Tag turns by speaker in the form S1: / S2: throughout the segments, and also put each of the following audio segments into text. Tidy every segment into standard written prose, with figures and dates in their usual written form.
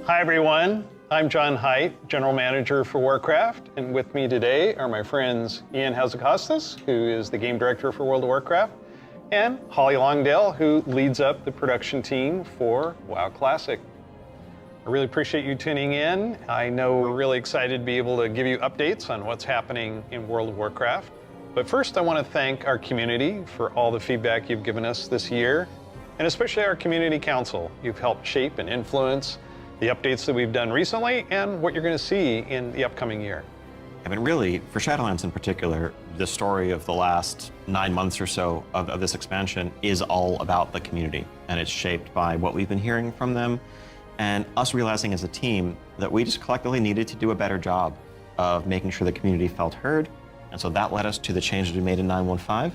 S1: Hi everyone, I'm John Haidt, General Manager for Warcraft, and with me today are my friends Ian Hazacostas, who is the Game Director for World of Warcraft, and Holly Longdale, who leads up the production team for WoW Classic. I really appreciate you tuning in. I know we're really excited to be able to give you updates on what's happening in World of Warcraft. But first, I want to thank our community for all the feedback you've given us this year, and especially our Community Council. You've helped shape and influence the updates that we've done recently and what you're going to see in the upcoming year.
S2: I mean, really, for Shadowlands in particular, the story of the last 9 months or so of this expansion is all about the community, and it's shaped by what we've been hearing from them, and us realizing as a team that we just collectively needed to do a better job of making sure the community felt heard, and so that led us to the changes we made in 9.1.5,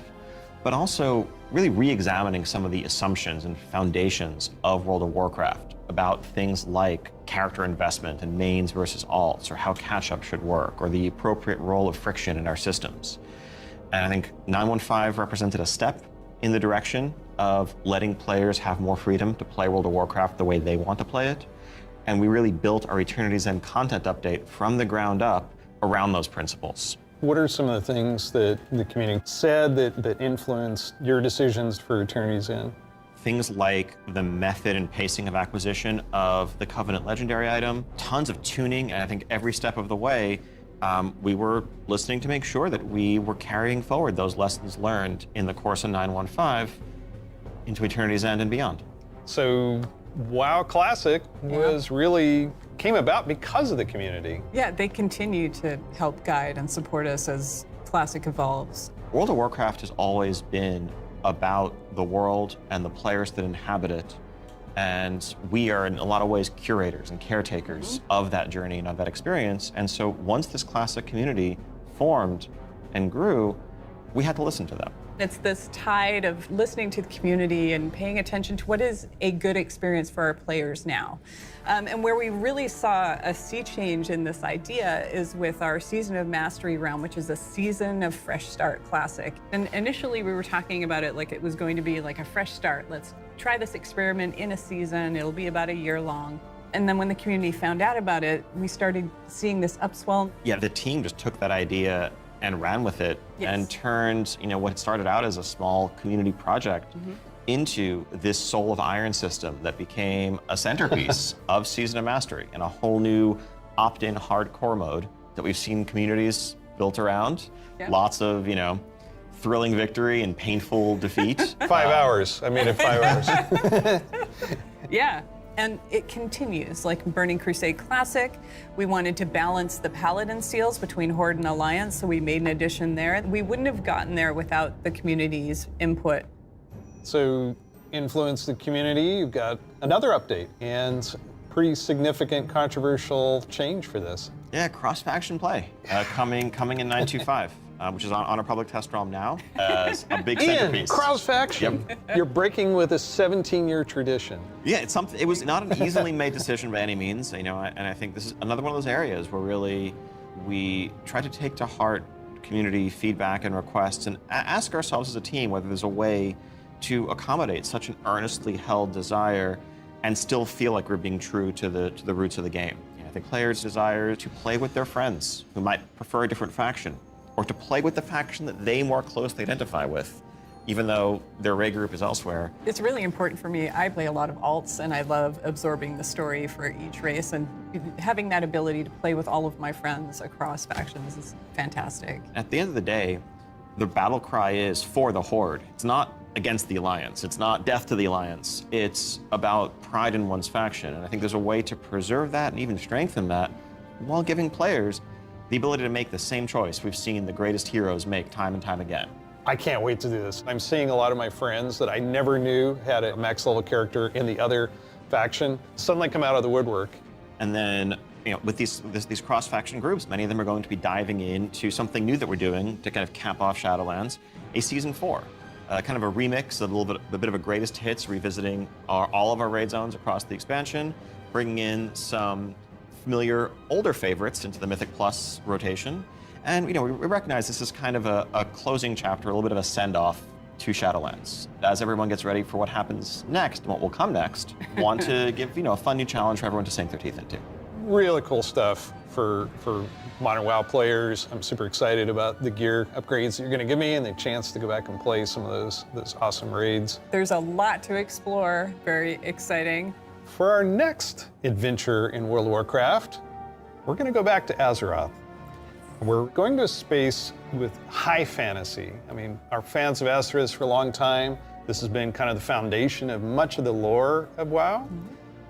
S2: but also really re-examining some of the assumptions and foundations of World of Warcraft about things like character investment and mains versus alts, or how catch-up should work, or the appropriate role of friction in our systems. And I think 9.1.5 represented a step in the direction of letting players have more freedom to play World of Warcraft the way they want to play it. And we really built our Eternity's End content update from the ground up around those principles.
S1: What are some of the things that the community said that influenced your decisions for Eternity's End?
S2: Things like the method and pacing of acquisition of the Covenant Legendary item, tons of tuning, and I think every step of the way, we were listening to make sure that we were carrying forward those lessons learned in the course of 9.1.5 into Eternity's End and beyond.
S1: So WoW Classic came about because of the community.
S3: Yeah, they continue to help guide and support us as Classic evolves.
S2: World of Warcraft has always been about the world and the players that inhabit it. And we are, in a lot of ways, curators and caretakers of that journey and of that experience. And so once this Classic community formed and grew, we had to listen to them.
S3: It's this tide of listening to the community and paying attention to what is a good experience for our players now. And where we really saw a sea change in this idea is with our Season of Mastery realm, which is a Season of Fresh Start Classic. And initially we were talking about it like it was going to be like a fresh start. Let's try this experiment in a season. It'll be about a year long. And then when the community found out about it, we started seeing this upswell.
S2: Yeah, the team just took that idea and ran with it and turned, what had started out as a small community project into this Soul of Iron system that became a centerpiece of Season of Mastery and a whole new opt-in hardcore mode that we've seen communities built around. Lots of, thrilling victory and painful defeat.
S1: 5 hours. I made it 5 hours.
S3: Yeah. And it continues, like Burning Crusade Classic. We wanted to balance the Paladin seals between Horde and Alliance, so we made an addition there. We wouldn't have gotten there without the community's input.
S1: So, influence the community, you've got another update, and pretty significant controversial change for this.
S2: Yeah, cross-faction play coming in 9.2.5. Which is on our public test ROM now as a big centerpiece.
S1: Cross-faction. Yep. You're breaking with a 17-year tradition.
S2: Yeah, it's something. It was not an easily made decision by any means, and I think this is another one of those areas where really we try to take to heart community feedback and requests and ask ourselves as a team whether there's a way to accommodate such an earnestly held desire and still feel like we're being true to the roots of the game. I think players desire to play with their friends who might prefer a different faction, or to play with the faction that they more closely identify with, even though their raid group is elsewhere.
S3: It's really important for me. I play a lot of alts, and I love absorbing the story for each race, and having that ability to play with all of my friends across factions is fantastic.
S2: At the end of the day, the battle cry is for the Horde. It's not against the Alliance. It's not death to the Alliance. It's about pride in one's faction, and I think there's a way to preserve that and even strengthen that while giving players the ability to make the same choice we've seen the greatest heroes make time and time again.
S1: I can't wait to do this. I'm seeing a lot of my friends that I never knew had a max level character in the other faction suddenly come out of the woodwork.
S2: And then, with these cross-faction groups, many of them are going to be diving into something new that we're doing to kind of cap off Shadowlands, a Season 4. Kind of a remix, a bit of a greatest hits, revisiting all of our raid zones across the expansion, bringing in some familiar older favorites into the Mythic Plus rotation. And we recognize this is kind of a closing chapter, a little bit of a send-off to Shadowlands. As everyone gets ready for what happens next and what will come next, want to give a fun new challenge for everyone to sink their teeth into.
S1: Really cool stuff for modern WoW players. I'm super excited about the gear upgrades that you're going to give me and the chance to go back and play some of those awesome raids.
S3: There's a lot to explore. Very exciting.
S1: For our next adventure in World of Warcraft, we're going to go back to Azeroth. We're going to a space with high fantasy. I mean, our fans of Azeroth for a long time. This has been kind of the foundation of much of the lore of WoW.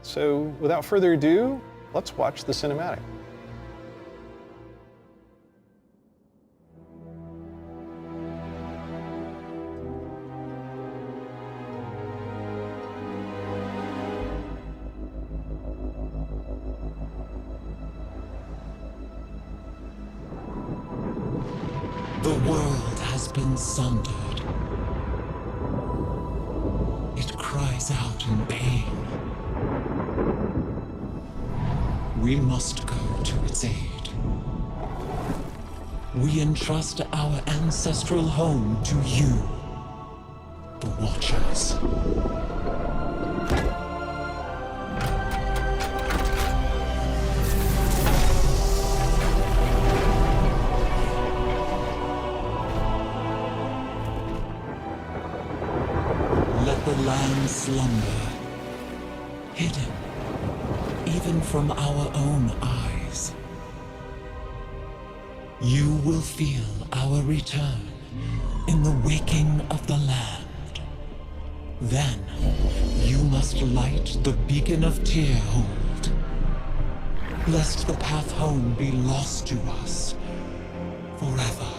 S1: So without further ado, let's watch the cinematic.
S4: The world has been sundered. It cries out in pain. We must go to its aid. We entrust our ancestral home to you, the Watchers. Let the land slumber, hidden even from our own eyes. You will feel our return in the waking of the land. Then, you must light the beacon of Tearhold, lest the path home be lost to us forever.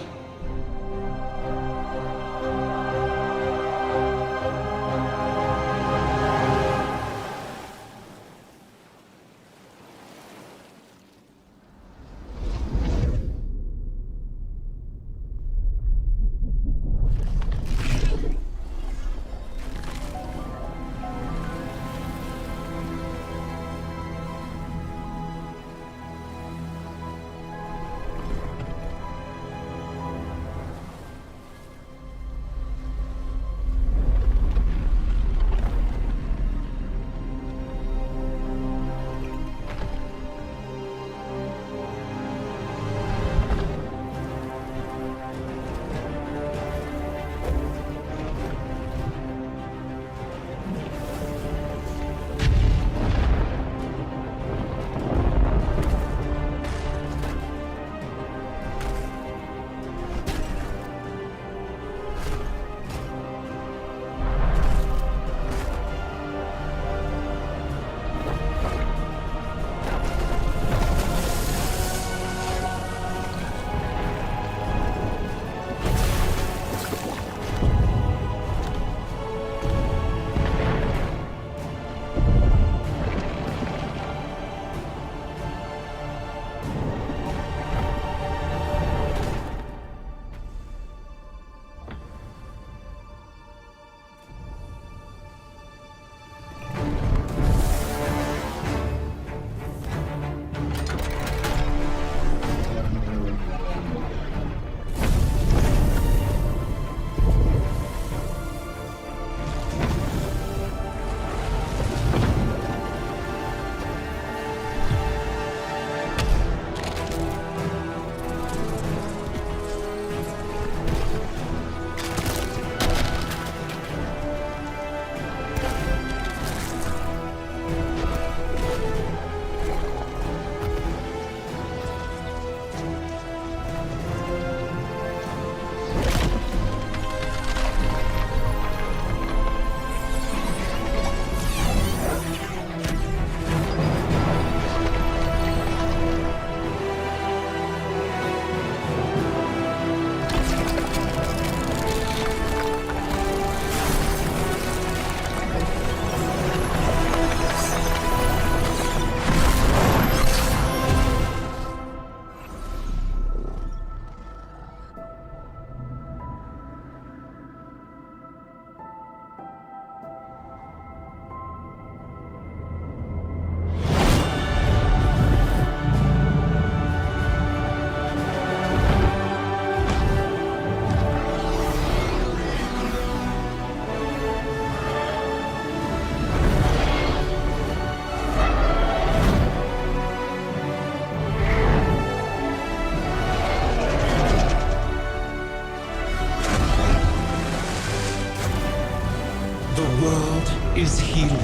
S4: is healing.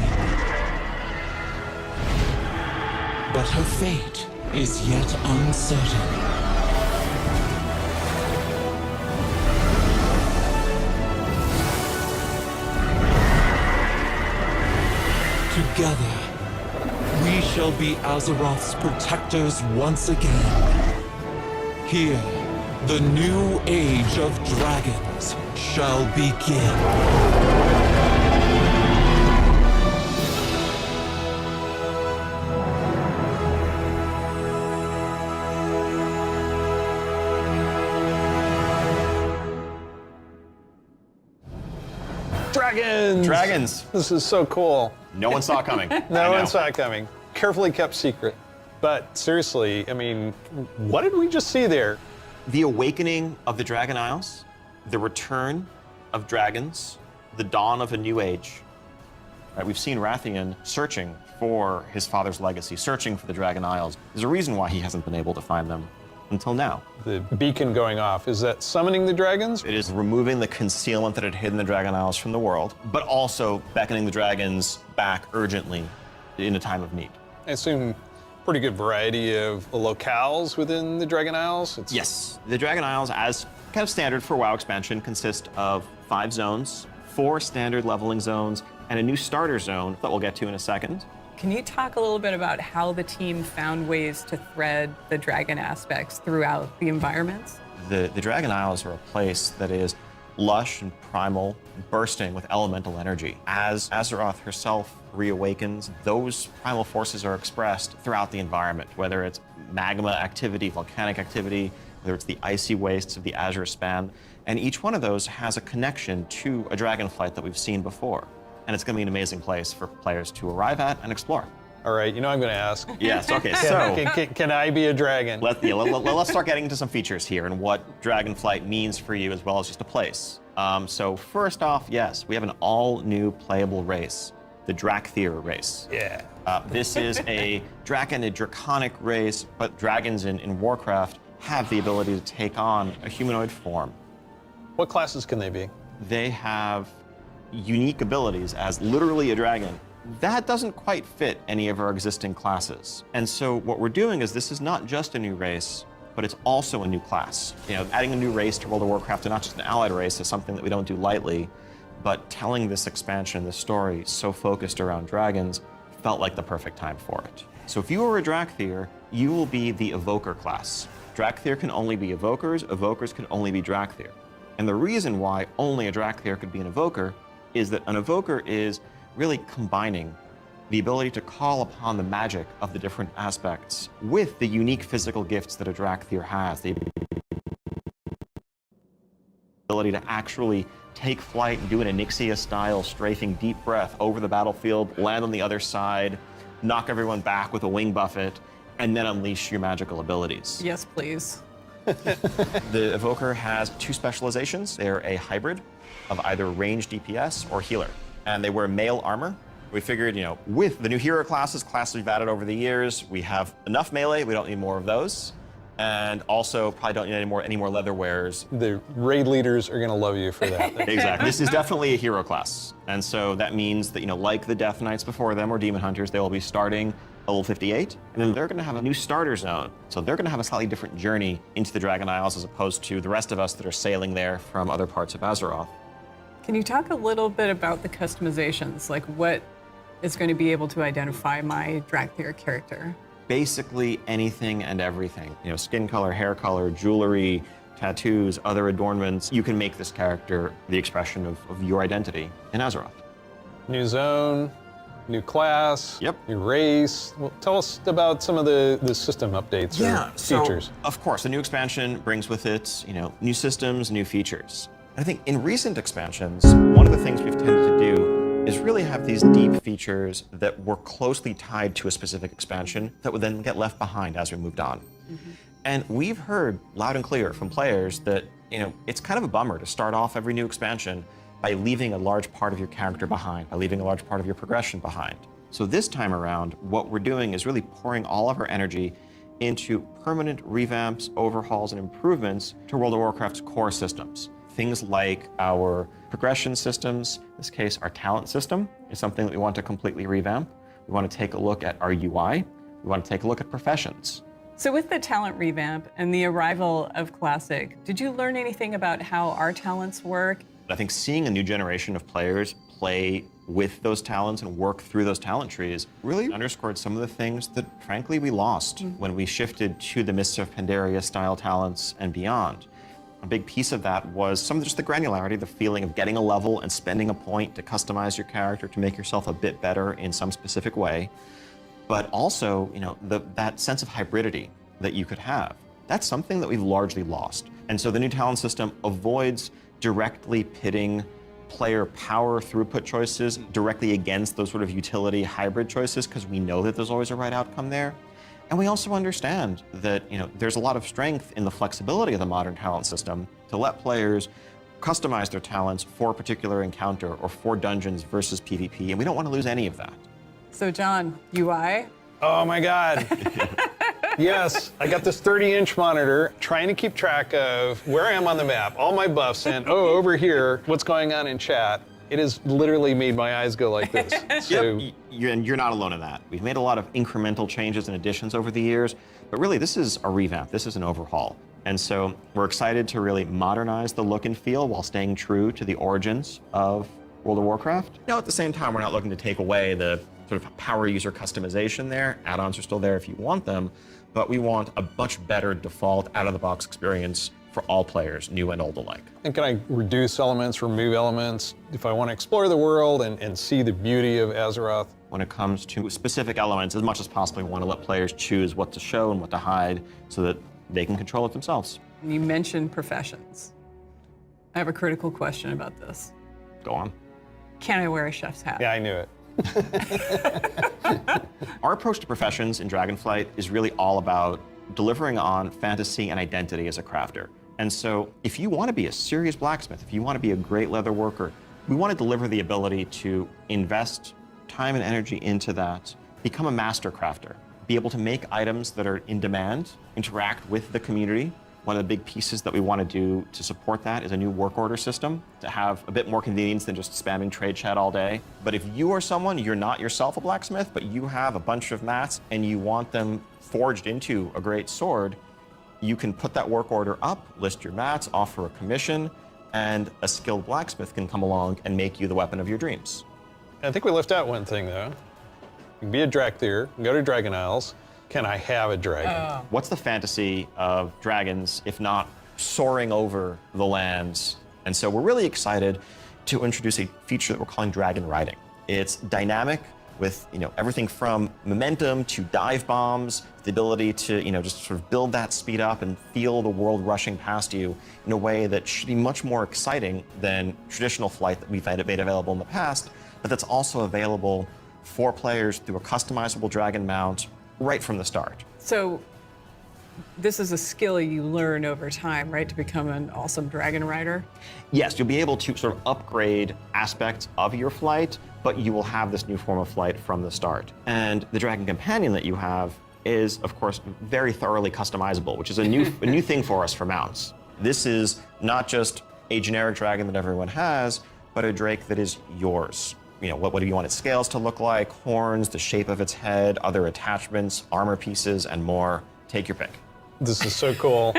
S4: But her fate is yet uncertain. Together, we shall be Azeroth's protectors once again. Here, the new age of dragons shall begin.
S1: Dragons!
S2: Dragons.
S1: This is so cool.
S2: No one saw it coming.
S1: No one saw it coming. Carefully kept secret. But seriously, I mean, what did we just see there?
S2: The awakening of the Dragon Isles, the return of dragons, the dawn of a new age. Right, we've seen Rathian searching for his father's legacy, searching for the Dragon Isles. There's a reason why he hasn't been able to find them until now.
S1: The beacon going off, is that summoning the dragons?
S2: It is removing the concealment that had hidden the Dragon Isles from the world, but also beckoning the dragons back urgently in a time of need.
S1: I assume pretty good variety of locales within the Dragon Isles?
S2: Yes, the Dragon Isles, as kind of standard for WoW expansion, consist of 5 zones, 4 standard leveling zones, and a new starter zone that we'll get to in a second.
S3: Can you talk a little bit about how the team found ways to thread the dragon aspects throughout the environments?
S2: The Dragon Isles are a place that is lush and primal, bursting with elemental energy. As Azeroth herself reawakens, those primal forces are expressed throughout the environment, whether it's magma activity, volcanic activity, whether it's the icy wastes of the Azure Span, and each one of those has a connection to a dragonflight that we've seen before. And it's going to be an amazing place for players to arrive at and explore.
S1: All right, you know I'm going to ask.
S2: Yes, okay, so
S1: Can I be a dragon?
S2: let's start getting into some features here and what Dragonflight means for you as well as just a place. So first off, yes, we have an all-new playable race, the Drakthear race.
S1: Yeah.
S2: This is a draconic race, but dragons in Warcraft have the ability to take on a humanoid form.
S1: What classes can they be?
S2: They have unique abilities as literally a dragon. That doesn't quite fit any of our existing classes. And so what we're doing is this is not just a new race, but it's also a new class. You know, adding a new race to World of Warcraft, and not just an allied race, is something that we don't do lightly, but telling this expansion, this story, so focused around dragons, felt like the perfect time for it. So if you are a Drakthear, you will be the Evoker class. Drakthear can only be Evokers, Evokers can only be Drakthear. And the reason why only a Drakthear could be an Evoker is that an Evoker is really combining the ability to call upon the magic of the different aspects with the unique physical gifts that a Drakthear has. The ability to actually take flight and do an Nyxia-style strafing deep breath over the battlefield, land on the other side, knock everyone back with a wing buffet, and then unleash your magical abilities.
S3: Yes, please.
S2: The Evoker has 2 specializations. They're a hybrid of either range DPS or healer. And they wear male armor. We figured, you know, with the new hero classes we've added over the years, we have enough melee, we don't need more of those. And also probably don't need any more leather wearers.
S1: The raid leaders are going to love you for that.
S2: Exactly. This is definitely a hero class. And so that means that, you know, like the Death Knights before them or Demon Hunters, they will be starting level 58, and then they're going to have a new starter zone. So they're going to have a slightly different journey into the Dragon Isles as opposed to the rest of us that are sailing there from other parts of Azeroth.
S3: Can you talk a little bit about the customizations? Like what is going to be able to identify my Drakthear character?
S2: Basically anything and everything. You know, skin color, hair color, jewelry, tattoos, other adornments. You can make this character the expression of your identity in Azeroth.
S1: New zone, new class,
S2: Yep.
S1: new race. Well, tell us about some of the system updates or features.
S2: So, of course, the new expansion brings with it, you know, new systems, new features. I think in recent expansions, one of the things we've tended to do is really have these deep features that were closely tied to a specific expansion that would then get left behind as we moved on. Mm-hmm. And we've heard loud and clear from players that, you know, it's kind of a bummer to start off every new expansion by leaving a large part of your character behind, by leaving a large part of your progression behind. So this time around, what we're doing is really pouring all of our energy into permanent revamps, overhauls, and improvements to World of Warcraft's core systems. Things like our progression systems, in this case, our talent system, is something that we want to completely revamp. We want to take a look at our UI. We want to take a look at professions.
S3: So with the talent revamp and the arrival of Classic, did you learn anything about how our talents work?
S2: I think seeing a new generation of players play with those talents and work through those talent trees really underscored some of the things that, frankly, we lost when we shifted to the Mists of Pandaria style talents and beyond. A big piece of that was some of just the granularity, the feeling of getting a level and spending a point to customize your character to make yourself a bit better in some specific way. But also, that sense of hybridity that you could have. That's something that we've largely lost. And so the new talent system avoids directly pitting player power throughput choices directly against those sort of utility hybrid choices, because we know that there's always a right outcome there. And we also understand that there's a lot of strength in the flexibility of the modern talent system to let players customize their talents for a particular encounter or for dungeons versus PvP, and we don't want to lose any of that.
S3: So John, UI?
S1: Oh my God. Yes, I got this 30-inch monitor trying to keep track of where I am on the map, all my buffs, and over here, what's going on in chat. It has literally made my eyes go like this. So,
S2: Yep, you're not alone in that. We've made a lot of incremental changes and additions over the years, but really this is a revamp, this is an overhaul. And so we're excited to really modernize the look and feel while staying true to the origins of World of Warcraft. Now at the same time, we're not looking to take away the sort of power user customization there. Add-ons are still there if you want them, but we want a much better default out-of-the-box experience for all players, new and old alike.
S1: and can I reduce elements, remove elements, if I want to explore the world and see the beauty of Azeroth?
S2: When it comes to specific elements, as much as possible, we want to let players choose what to show and what to hide so that they can control it themselves.
S3: You mentioned professions. I have a critical question about this.
S2: Go on.
S3: Can I wear a chef's hat?
S1: Yeah, I knew it.
S2: Our approach to professions in Dragonflight is really all about delivering on fantasy and identity as a crafter. And so if you want to be a serious blacksmith, if you want to be a great leather worker, we want to deliver the ability to invest time and energy into that, become a master crafter, be able to make items that are in demand, interact with the community. One of the big pieces that we want to do to support that is a new work order system to have a bit more convenience than just spamming trade chat all day. But if you are someone, you're not yourself a blacksmith, but you have a bunch of mats and you want them forged into a great sword, you can put that work order up, list your mats, offer a commission, and a skilled blacksmith can come along and make you the weapon of your dreams.
S1: I think we left out one thing, though. You can be a Drakthear, go to Dragon Isles. Can I have a dragon?
S2: What's the fantasy of dragons, if not soaring over the lands? And so we're really excited to introduce a feature that we're calling dragon riding. It's dynamic with everything from momentum to dive bombs, the ability to just sort of build that speed up and feel the world rushing past you in a way that should be much more exciting than traditional flight that we've made available in the past, but that's also available for players through a customizable dragon mount right from the start.
S3: So this is a skill you learn over time, right, to become an awesome dragon rider?
S2: Yes, you'll be able to sort of upgrade aspects of your flight, but you will have this new form of flight from the start. And the Dragon Companion that you have is, of course, very thoroughly customizable, which is a new thing for us for mounts. This is not just a generic dragon that everyone has, but a drake that is yours. What do you want its scales to look like, horns, the shape of its head, other attachments, armor pieces, and more. Take your pick.
S1: This is so cool.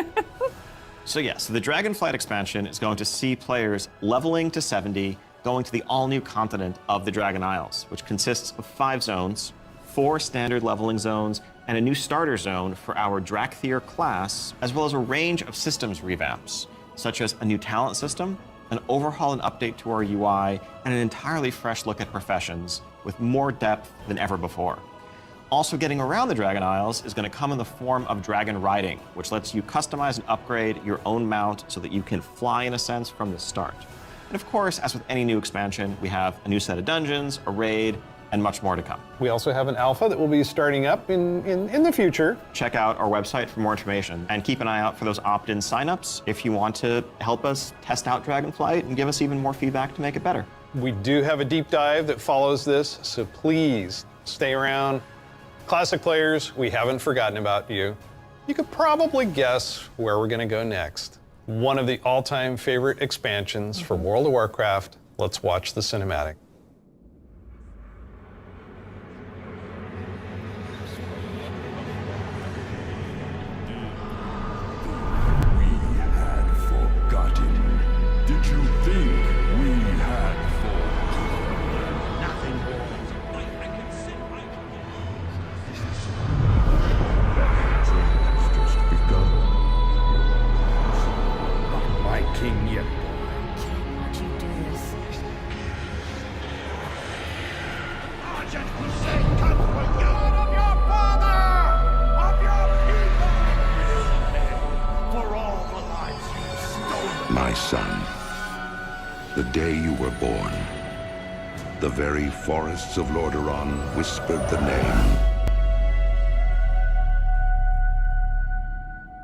S2: So the Dragonflight expansion is going to see players leveling to 70, going to the all-new continent of the Dragon Isles, which consists of 5 zones, 4 standard leveling zones, and a new starter zone for our Drakthear class, as well as a range of systems revamps, such as a new talent system, an overhaul and update to our UI, and an entirely fresh look at professions with more depth than ever before. Also getting around the Dragon Isles is going to come in the form of dragon riding, which lets you customize and upgrade your own mount so that you can fly in a sense from the start. And of course, as with any new expansion, we have a new set of dungeons, a raid, and much more to come.
S1: We also have an alpha that will be starting up in the future.
S2: Check out our website for more information and keep an eye out for those opt-in signups if you want to help us test out Dragonflight and give us even more feedback to make it better.
S1: We do have a deep dive that follows this, so please stay around. Classic players, we haven't forgotten about you. You could probably guess where we're going to go next. one of the all-time favorite expansions for World of Warcraft. Let's watch the cinematic.
S5: Did you think we had forgotten?
S4: Nothing more.
S5: It's just begun. Not my king yet.
S6: Why'd you do this?
S5: Argent Hussein, come for God of your father! Of your people! For all the lives you've stolen!
S7: My son, the day you were born, the very forests of Lordaeron whispered the name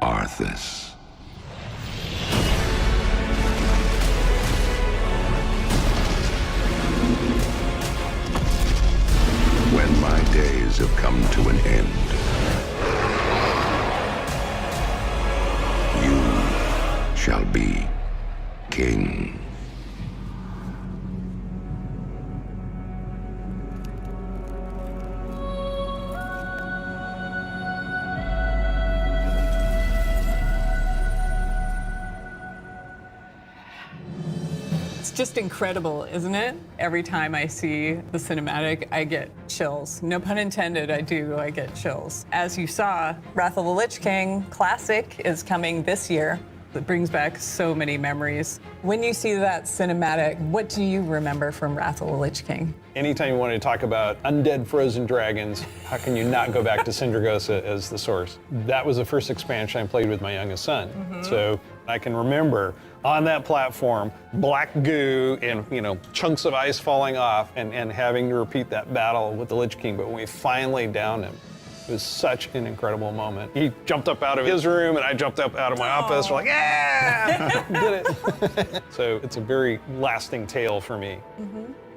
S7: Arthas. When my days have come to an end, you shall be king.
S3: It's just incredible, isn't it? Every time I see the cinematic, I get chills. No pun intended, I get chills. As you saw, Wrath of the Lich King Classic is coming this year. It brings back so many memories. When you see that cinematic, what do you remember from Wrath of the Lich King?
S1: Anytime you want to talk about undead frozen dragons, how can you not go back to Sindragosa as the source? That was the first expansion I played with my youngest son. So I can remember on that platform, black goo and chunks of ice falling off and having to repeat that battle with the Lich King. But when we finally downed him, it was such an incredible moment. He jumped up out of his room and I jumped up out of my office. We're like, yeah, did it. So it's a very lasting tale for me.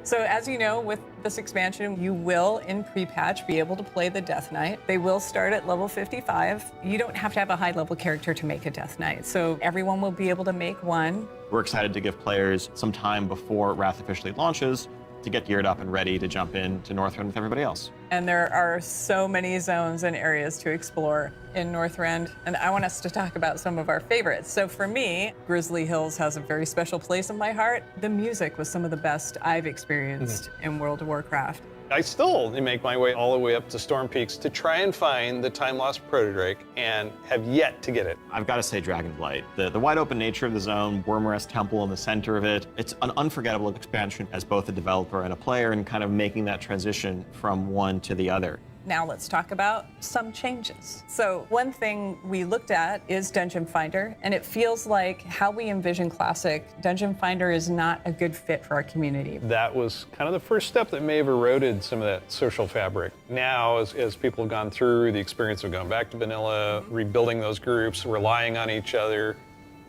S3: So as you know, with this expansion, you will, in pre-patch, be able to play the Death Knight. They will start at level 55. You don't have to have a high-level character to make a Death Knight, so everyone will be able to make one.
S2: We're excited to give players some time before Wrath officially launches to get geared up and ready to jump into Northrend with everybody else.
S3: And there are so many zones and areas to explore in Northrend, and I want us to talk about some of our favorites. So for me, Grizzly Hills has a very special place in my heart. The music was some of the best I've experienced in World of Warcraft.
S1: I still make my way all the way up to Storm Peaks to try and find the time-lost Proto-Drake and have yet to get it.
S2: I've got to say Dragonflight. The wide open nature of the zone, Wormrest Temple in the center of it, it's an unforgettable expansion as both a developer and a player and kind of making that transition from one to the other.
S3: Now let's talk about some changes. So one thing we looked at is Dungeon Finder, and it feels like how we envision Classic, Dungeon Finder is not a good fit for our community.
S1: That was kind of the first step that may have eroded some of that social fabric. Now, as people have gone through the experience of going back to vanilla, rebuilding those groups, relying on each other,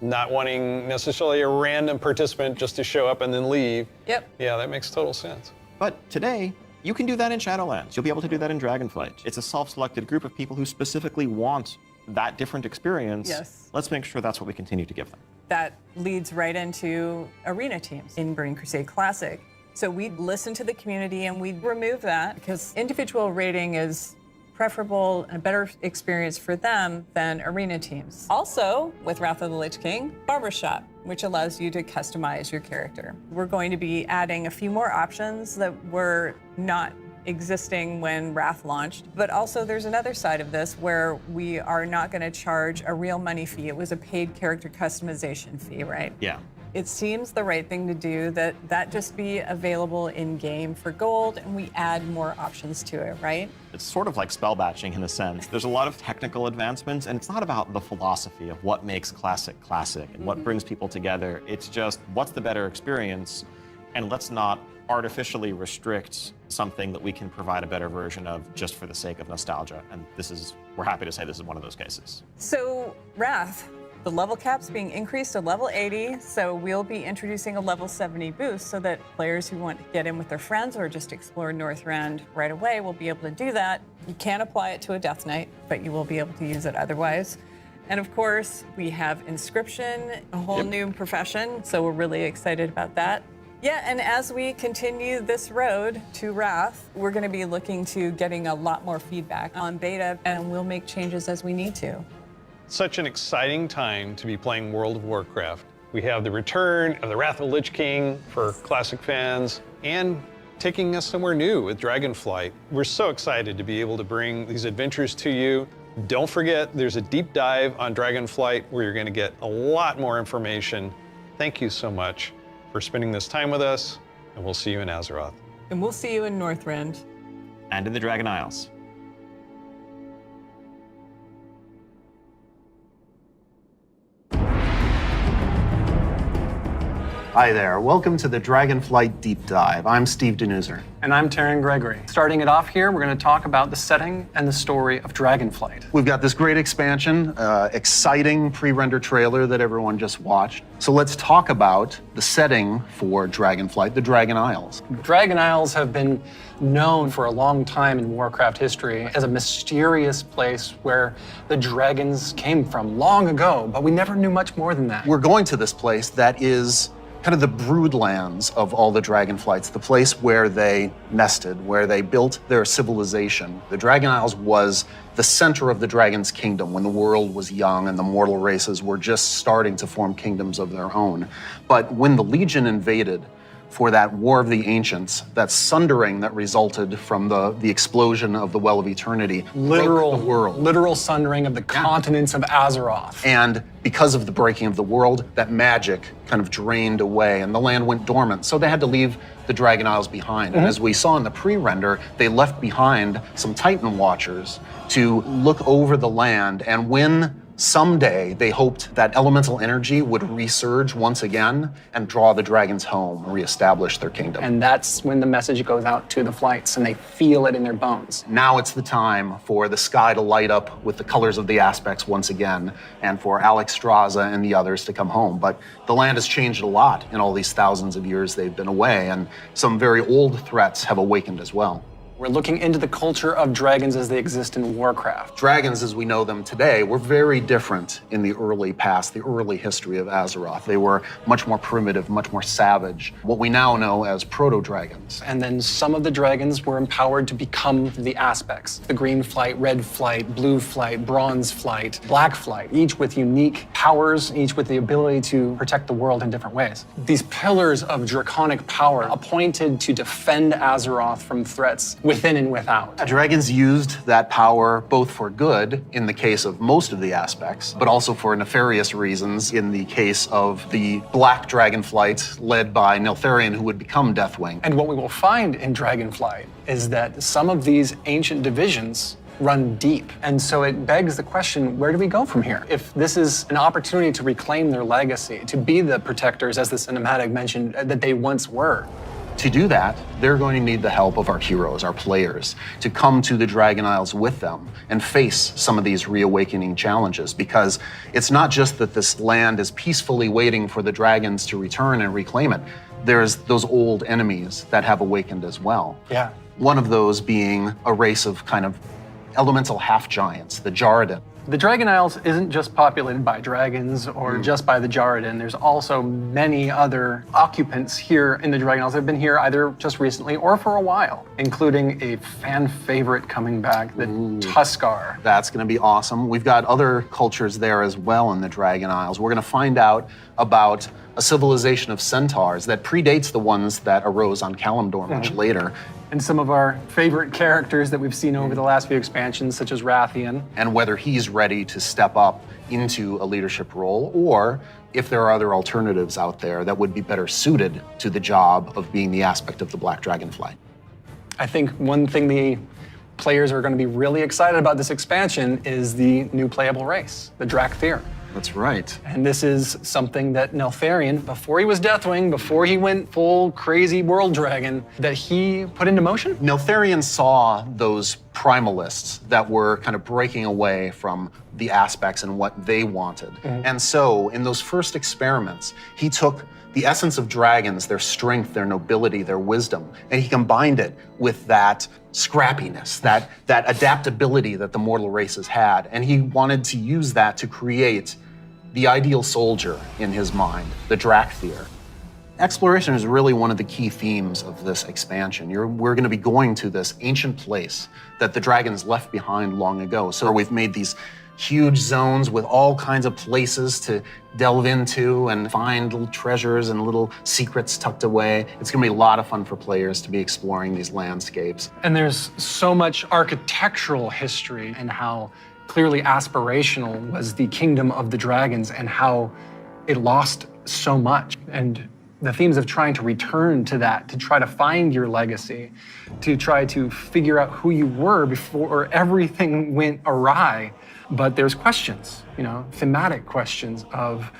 S1: not wanting necessarily a random participant just to show up and then leave.
S3: Yep.
S1: Yeah, that makes total sense.
S2: But today, you can do that in Shadowlands. You'll be able to do that in Dragonflight. It's a self-selected group of people who specifically want that different experience.
S3: Yes.
S2: Let's make sure that's what we continue to give them.
S3: That leads right into arena teams in Burning Crusade Classic. So we listen to the community and we remove that because individual rating is preferable and a better experience for them than arena teams. Also, with Wrath of the Lich King, Barbershop, which allows you to customize your character. We're going to be adding a few more options that were not existing when Wrath launched, but also there's another side of this where we are not going to charge a real money fee. It was a paid character customization fee, right?
S2: Yeah.
S3: It seems the right thing to do that just be available in-game for gold and we add more options to it, right?
S2: It's sort of like spell batching in a sense. There's a lot of technical advancements, and it's not about the philosophy of what makes Classic classic and what brings people together. It's just what's the better experience, and let's not artificially restrict something that we can provide a better version of just for the sake of nostalgia. And we're happy to say this is one of those cases.
S3: So, Wrath, the level cap's being increased to level 80, so we'll be introducing a level 70 boost so that players who want to get in with their friends or just explore Northrend right away will be able to do that. You can't apply it to a Death Knight, but you will be able to use it otherwise. And of course, we have Inscription, a whole new profession, so we're really excited about that. Yeah, and as we continue this road to Wrath, we're going to be looking to getting a lot more feedback on beta, and we'll make changes as we need to.
S1: Such an exciting time to be playing World of Warcraft. We have the return of the Wrath of the Lich King for classic fans, and taking us somewhere new with Dragonflight. We're so excited to be able to bring these adventures to you. Don't forget, there's a deep dive on Dragonflight where you're going to get a lot more information. Thank you so much for spending this time with us, and we'll see you in Azeroth.
S3: And we'll see you in Northrend.
S2: And in the Dragon Isles.
S8: Hi there, welcome to the Dragonflight Deep Dive. I'm Steve Denuser.
S9: And I'm Taryn Gregory. Starting it off here, we're going to talk about the setting and the story of Dragonflight.
S8: We've got this great expansion, exciting pre-render trailer that everyone just watched. So let's talk about the setting for Dragonflight, the Dragon Isles.
S9: Dragon Isles have been known for a long time in Warcraft history as a mysterious place where the dragons came from long ago, but we never knew much more than that.
S8: We're going to this place that is kind of the broodlands of all the Dragonflights, the place where they nested, where they built their civilization. The Dragon Isles was the center of the Dragon's kingdom when the world was young and the mortal races were just starting to form kingdoms of their own. But when the Legion invaded for that War of the Ancients, that sundering that resulted from the explosion of the Well of Eternity, broke the world.
S9: Literal sundering of the continents of Azeroth.
S8: And because of the breaking of the world, that magic kind of drained away and the land went dormant. So they had to leave the Dragon Isles behind. And as we saw in the pre-render, they left behind some Titan Watchers to look over the land. And when someday they hoped that elemental energy would resurge once again and draw the dragons home, reestablish their kingdom.
S9: And that's when the message goes out to the flights and they feel it in their bones.
S8: Now it's the time for the sky to light up with the colors of the aspects once again, and for Alex Straza and the others to come home. But the land has changed a lot in all these thousands of years they've been away, and some very old threats have awakened as well.
S9: We're looking into the culture of dragons as they exist in Warcraft.
S8: Dragons as we know them today were very different in the early past, the early history of Azeroth. They were much more primitive, much more savage, what we now know as proto-dragons.
S9: And then some of the dragons were empowered to become the aspects. The green flight, red flight, blue flight, bronze flight, black flight, each with unique powers, each with the ability to protect the world in different ways. These pillars of draconic power appointed to defend Azeroth from threats within and without.
S8: Dragons used that power both for good, in the case of most of the aspects, but also for nefarious reasons in the case of the Black Dragonflight led by Neltharion, who would become Deathwing.
S9: And what we will find in Dragonflight is that some of these ancient divisions run deep. And so it begs the question, where do we go from here? If this is an opportunity to reclaim their legacy, to be the protectors, as the cinematic mentioned, that they once were.
S8: To do that, they're going to need the help of our heroes, our players, to come to the Dragon Isles with them and face some of these reawakening challenges, because it's not just that this land is peacefully waiting for the dragons to return and reclaim it. There's those old enemies that have awakened as well.
S9: Yeah.
S8: One of those being a race of kind of elemental half-giants, the Jarradin.
S9: The Dragon Isles isn't just populated by dragons or just by the Jarradin. There's also many other occupants here in the Dragon Isles that have been here either just recently or for a while, including a fan favorite coming back, the Tuskar.
S8: That's going to be awesome. We've got other cultures there as well in the Dragon Isles. We're going to find out about a civilization of centaurs that predates the ones that arose on Kalimdor much later.
S9: And some of our favorite characters that we've seen over the last few expansions, such as Rathian.
S8: And whether he's ready to step up into a leadership role, or if there are other alternatives out there that would be better suited to the job of being the aspect of the Black Dragonflight.
S9: I think one thing the players are going to be really excited about this expansion is the new playable race, the Drakthear.
S8: That's right.
S9: And this is something that Neltharion, before he was Deathwing, before he went full crazy world dragon, that he put into motion?
S8: Neltharion saw those primalists that were kind of breaking away from the aspects and what they wanted. And so in those first experiments, he took the essence of dragons, their strength, their nobility, their wisdom, and he combined it with that scrappiness, that adaptability that the mortal races had. And he wanted to use that to create the ideal soldier in his mind, the Drakthear. Exploration is really one of the key themes of this expansion. We're going to be going to this ancient place that the dragons left behind long ago. So we've made these huge zones with all kinds of places to delve into and find little treasures and little secrets tucked away. It's going to be a lot of fun for players to be exploring these landscapes.
S9: And there's so much architectural history and how clearly aspirational was the kingdom of the dragons and how it lost so much. And the themes of trying to return to that, to try to find your legacy, to try to figure out who you were before everything went awry. But there's questions, thematic questions of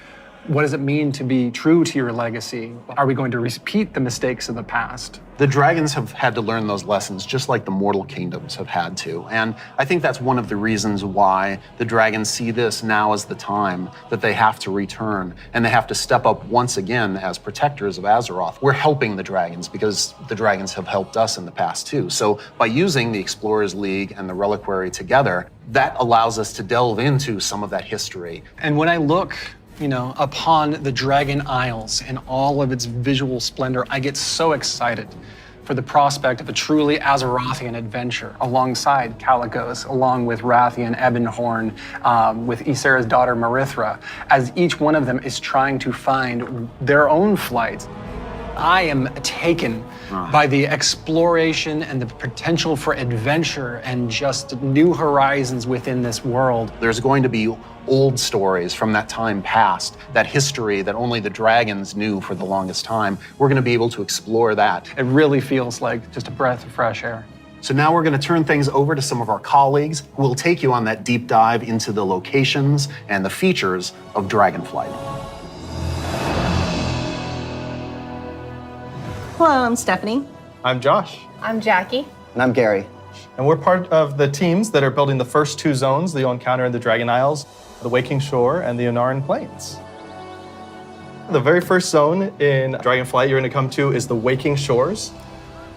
S9: what does it mean to be true to your legacy? Are we going to repeat the mistakes of the past?
S8: The dragons have had to learn those lessons just like the mortal kingdoms have had to. And I think that's one of the reasons why the dragons see this now as the time that they have to return and they have to step up once again as protectors of Azeroth. We're helping the dragons because the dragons have helped us in the past too. So by using the Explorers League and the Reliquary together, that allows us to delve into some of that history.
S9: And when I look upon the Dragon Isles and all of its visual splendor, I get so excited for the prospect of a truly Azerothian adventure alongside Calicos, along with Rathian, Ebonhorn, with Ysera's daughter Marithra, as each one of them is trying to find their own flight. I am taken by the exploration and the potential for adventure and just new horizons within this world.
S8: There's going to be old stories from that time past, that history that only the dragons knew for the longest time. We're going to be able to explore that.
S9: It really feels like just a breath of fresh air.
S8: So now we're going to turn things over to some of our colleagues who will take you on that deep dive into the locations and the features of Dragonflight.
S10: Hello, I'm Stephanie.
S11: I'm Josh.
S12: I'm Jackie.
S13: And I'm Gary.
S11: And we're part of the teams that are building the first two zones that you'll encounter in the Dragon Isles, the Waking Shore and the Onaran Plains. The very first zone in Dragonflight you're going to come to is the Waking Shores.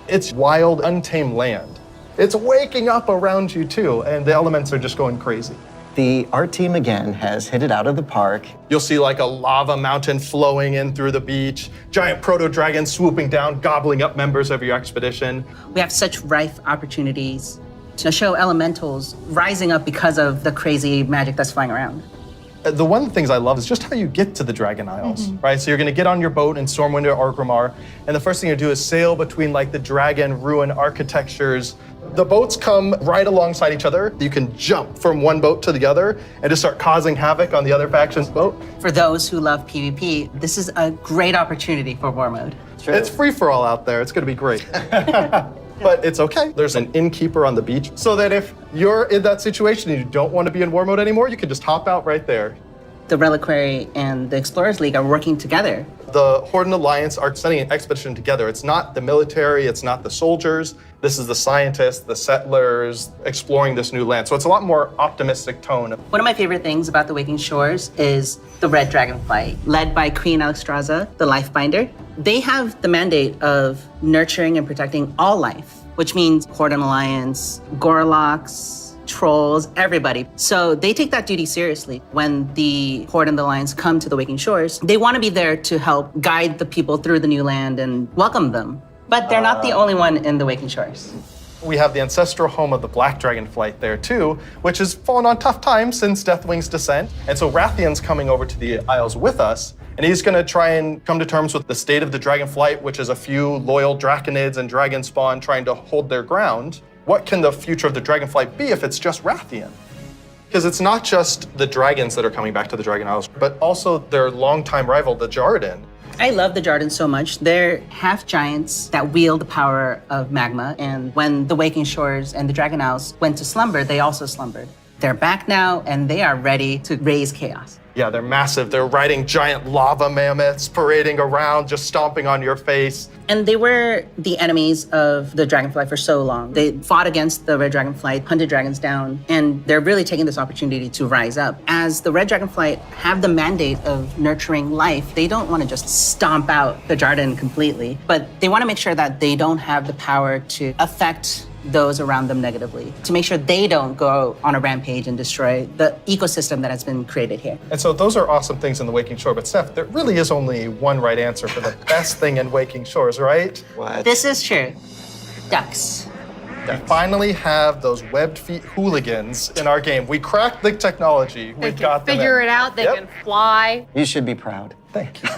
S11: It's wild, untamed land. It's waking up around you too, and the elements are just going crazy.
S13: The art team again has hit it out of the park.
S11: You'll see like a lava mountain flowing in through the beach, giant proto-dragons swooping down, gobbling up members of your expedition.
S10: We have such rife opportunities to show elementals rising up because of the crazy magic that's flying around.
S11: The one of the things I love is just how you get to the Dragon Isles, right? So you're gonna get on your boat in Stormwind or Orgrimmar, and the first thing you do is sail between like the dragon ruin architectures. The boats come right alongside each other. You can jump from one boat to the other and just start causing havoc on the other faction's boat.
S10: For those who love PvP, this is a great opportunity for War Mode.
S11: It's free for all out there. It's gonna be great. But it's okay. There's an innkeeper on the beach, so that if you're in that situation and you don't want to be in war mode anymore, you can just hop out right there.
S10: The Reliquary and the Explorers League are working together.
S11: The Horde and Alliance are sending an expedition together. It's not the military, it's not the soldiers. This is the scientists, the settlers, exploring this new land. So it's a lot more optimistic tone.
S10: One of my favorite things about the Waking Shores is the Red Dragonflight, led by Queen Alexstrasza, the Lifebinder. They have the mandate of nurturing and protecting all life, which means Horde and Alliance, Gorloks, trolls, everybody. So they take that duty seriously. When the Horde and the Alliance come to the Waking Shores, they want to be there to help guide the people through the new land and welcome them. But they're not the only one in the Waking Shores.
S11: We have the ancestral home of the Black Dragonflight there too, which has fallen on tough times since Deathwing's descent. And so Rathian's coming over to the Isles with us, and he's gonna try and come to terms with the state of the Dragonflight, which is a few loyal Draconids and Dragon Spawn trying to hold their ground. What can the future of the Dragonflight be if it's just Rathian? Because it's not just the dragons that are coming back to the Dragon Isles, but also their longtime rival, the Jarden.
S10: I love the Jarden so much. They're half giants that wield the power of magma. And when the Waking Shores and the Dragon Isles went to slumber, they also slumbered. They're back now, and they are ready to raise chaos.
S11: Yeah, they're massive. They're riding giant lava mammoths, parading around, just stomping on your face.
S10: And they were the enemies of the Dragonfly for so long. They fought against the Red Dragonflight, hunted dragons down, and they're really taking this opportunity to rise up. As the Red Dragonflight have the mandate of nurturing life, they don't want to just stomp out the Jarden completely, but they want to make sure that they don't have the power to affect those around them negatively, to make sure they don't go on a rampage and destroy the ecosystem that has been created here.
S11: And so those are awesome things in the Waking Shore, but Steph, there really is only one right answer for the best thing in Waking Shores, right?
S13: What?
S10: This is true. Ducks.
S11: We finally have those webbed feet hooligans in our game. We cracked the technology.
S12: They
S11: We've got them
S12: figure
S11: in.
S12: it out. They
S11: Yep.
S12: can fly.
S13: You should be proud.
S11: Thank you.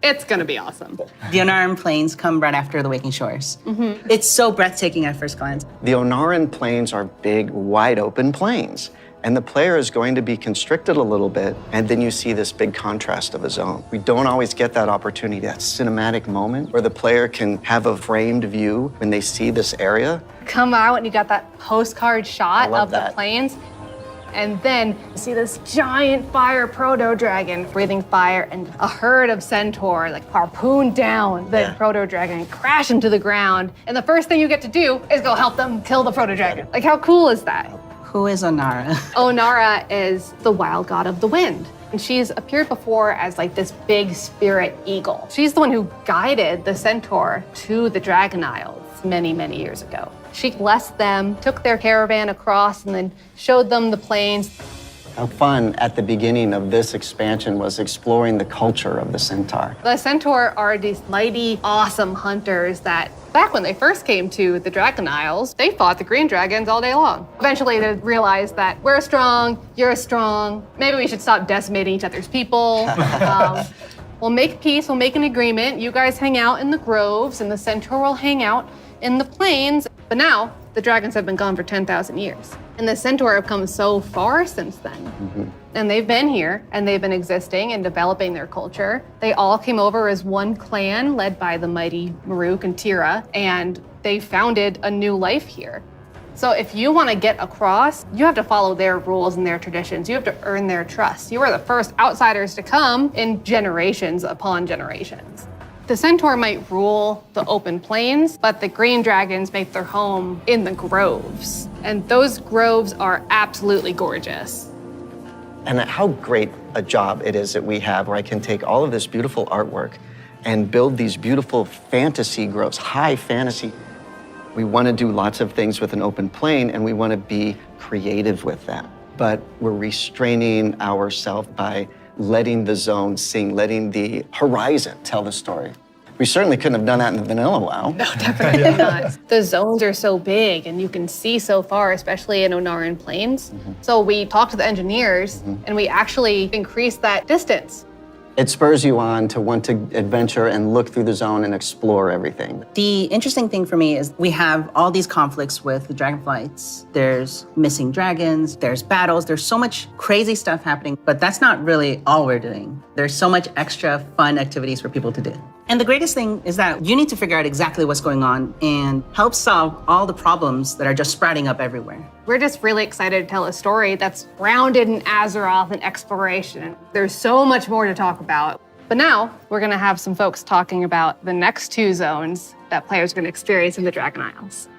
S12: It's gonna be awesome.
S10: The Onaran Plains come right after the Waking Shores. It's so breathtaking at first glance.
S13: The Onaran plains are big, wide open plains. And the player is going to be constricted a little bit, and then you see this big contrast of a zone. We don't always get that opportunity, that cinematic moment where the player can have a framed view when they see this area.
S12: Come out and you got that postcard shot
S13: love
S12: of the
S13: that.
S12: plains. And then you see this giant fire proto-dragon breathing fire and a herd of Centaur like harpoon down the proto-dragon and crash into the ground. And the first thing you get to do is go help them kill the proto-dragon. Like, how cool is that?
S10: Who is Onara?
S12: Onara is the wild god of the wind. And she's appeared before as like this big spirit eagle. She's the one who guided the Centaur to the Dragon Isles many, many years ago. She blessed them, took their caravan across, and then showed them the plains.
S13: How fun at the beginning of this expansion was exploring the culture of the Centaur.
S12: The Centaur are these mighty, awesome hunters that back when they first came to the Dragon Isles, they fought the green dragons all day long. Eventually they realized that we're strong, you're strong, maybe we should stop decimating each other's people. We'll make peace, we'll make an agreement. You guys hang out in the groves and the Centaur will hang out in the plains. But now the dragons have been gone for 10,000 years. And the Centaur have come so far since then. And they've been here and they've been existing and developing their culture. They all came over as one clan led by the mighty Maruk and Tira, and they founded a new life here. So if you want to get across, you have to follow their rules and their traditions. You have to earn their trust. You are the first outsiders to come in generations upon generations. The Centaur might rule the open plains, but the green dragons make their home in the groves. And those groves are absolutely gorgeous.
S13: And how great a job it is that we have where I can take all of this beautiful artwork and build these beautiful fantasy groves, high fantasy. We want to do lots of things with an open plain and we want to be creative with that. But we're restraining ourselves by letting the zone sing, letting the horizon tell the story. We certainly couldn't have done that in the vanilla WoW.
S12: No, definitely not. The zones are so big and you can see so far, especially in Onaran Plains. So we talked to the engineers and we actually increased that distance.
S13: It spurs you on to want to adventure and look through the zone and explore everything.
S10: The interesting thing for me is we have all these conflicts with the dragonflights. There's missing dragons, there's battles, there's so much crazy stuff happening, but that's not really all we're doing. There's so much extra fun activities for people to do. And the greatest thing is that you need to figure out exactly what's going on and help solve all the problems that are just sprouting up everywhere.
S12: We're just really excited to tell a story that's grounded in Azeroth and exploration. There's so much more to talk about. But now we're gonna have some folks talking about the next two zones that players are gonna experience in the Dragon Isles.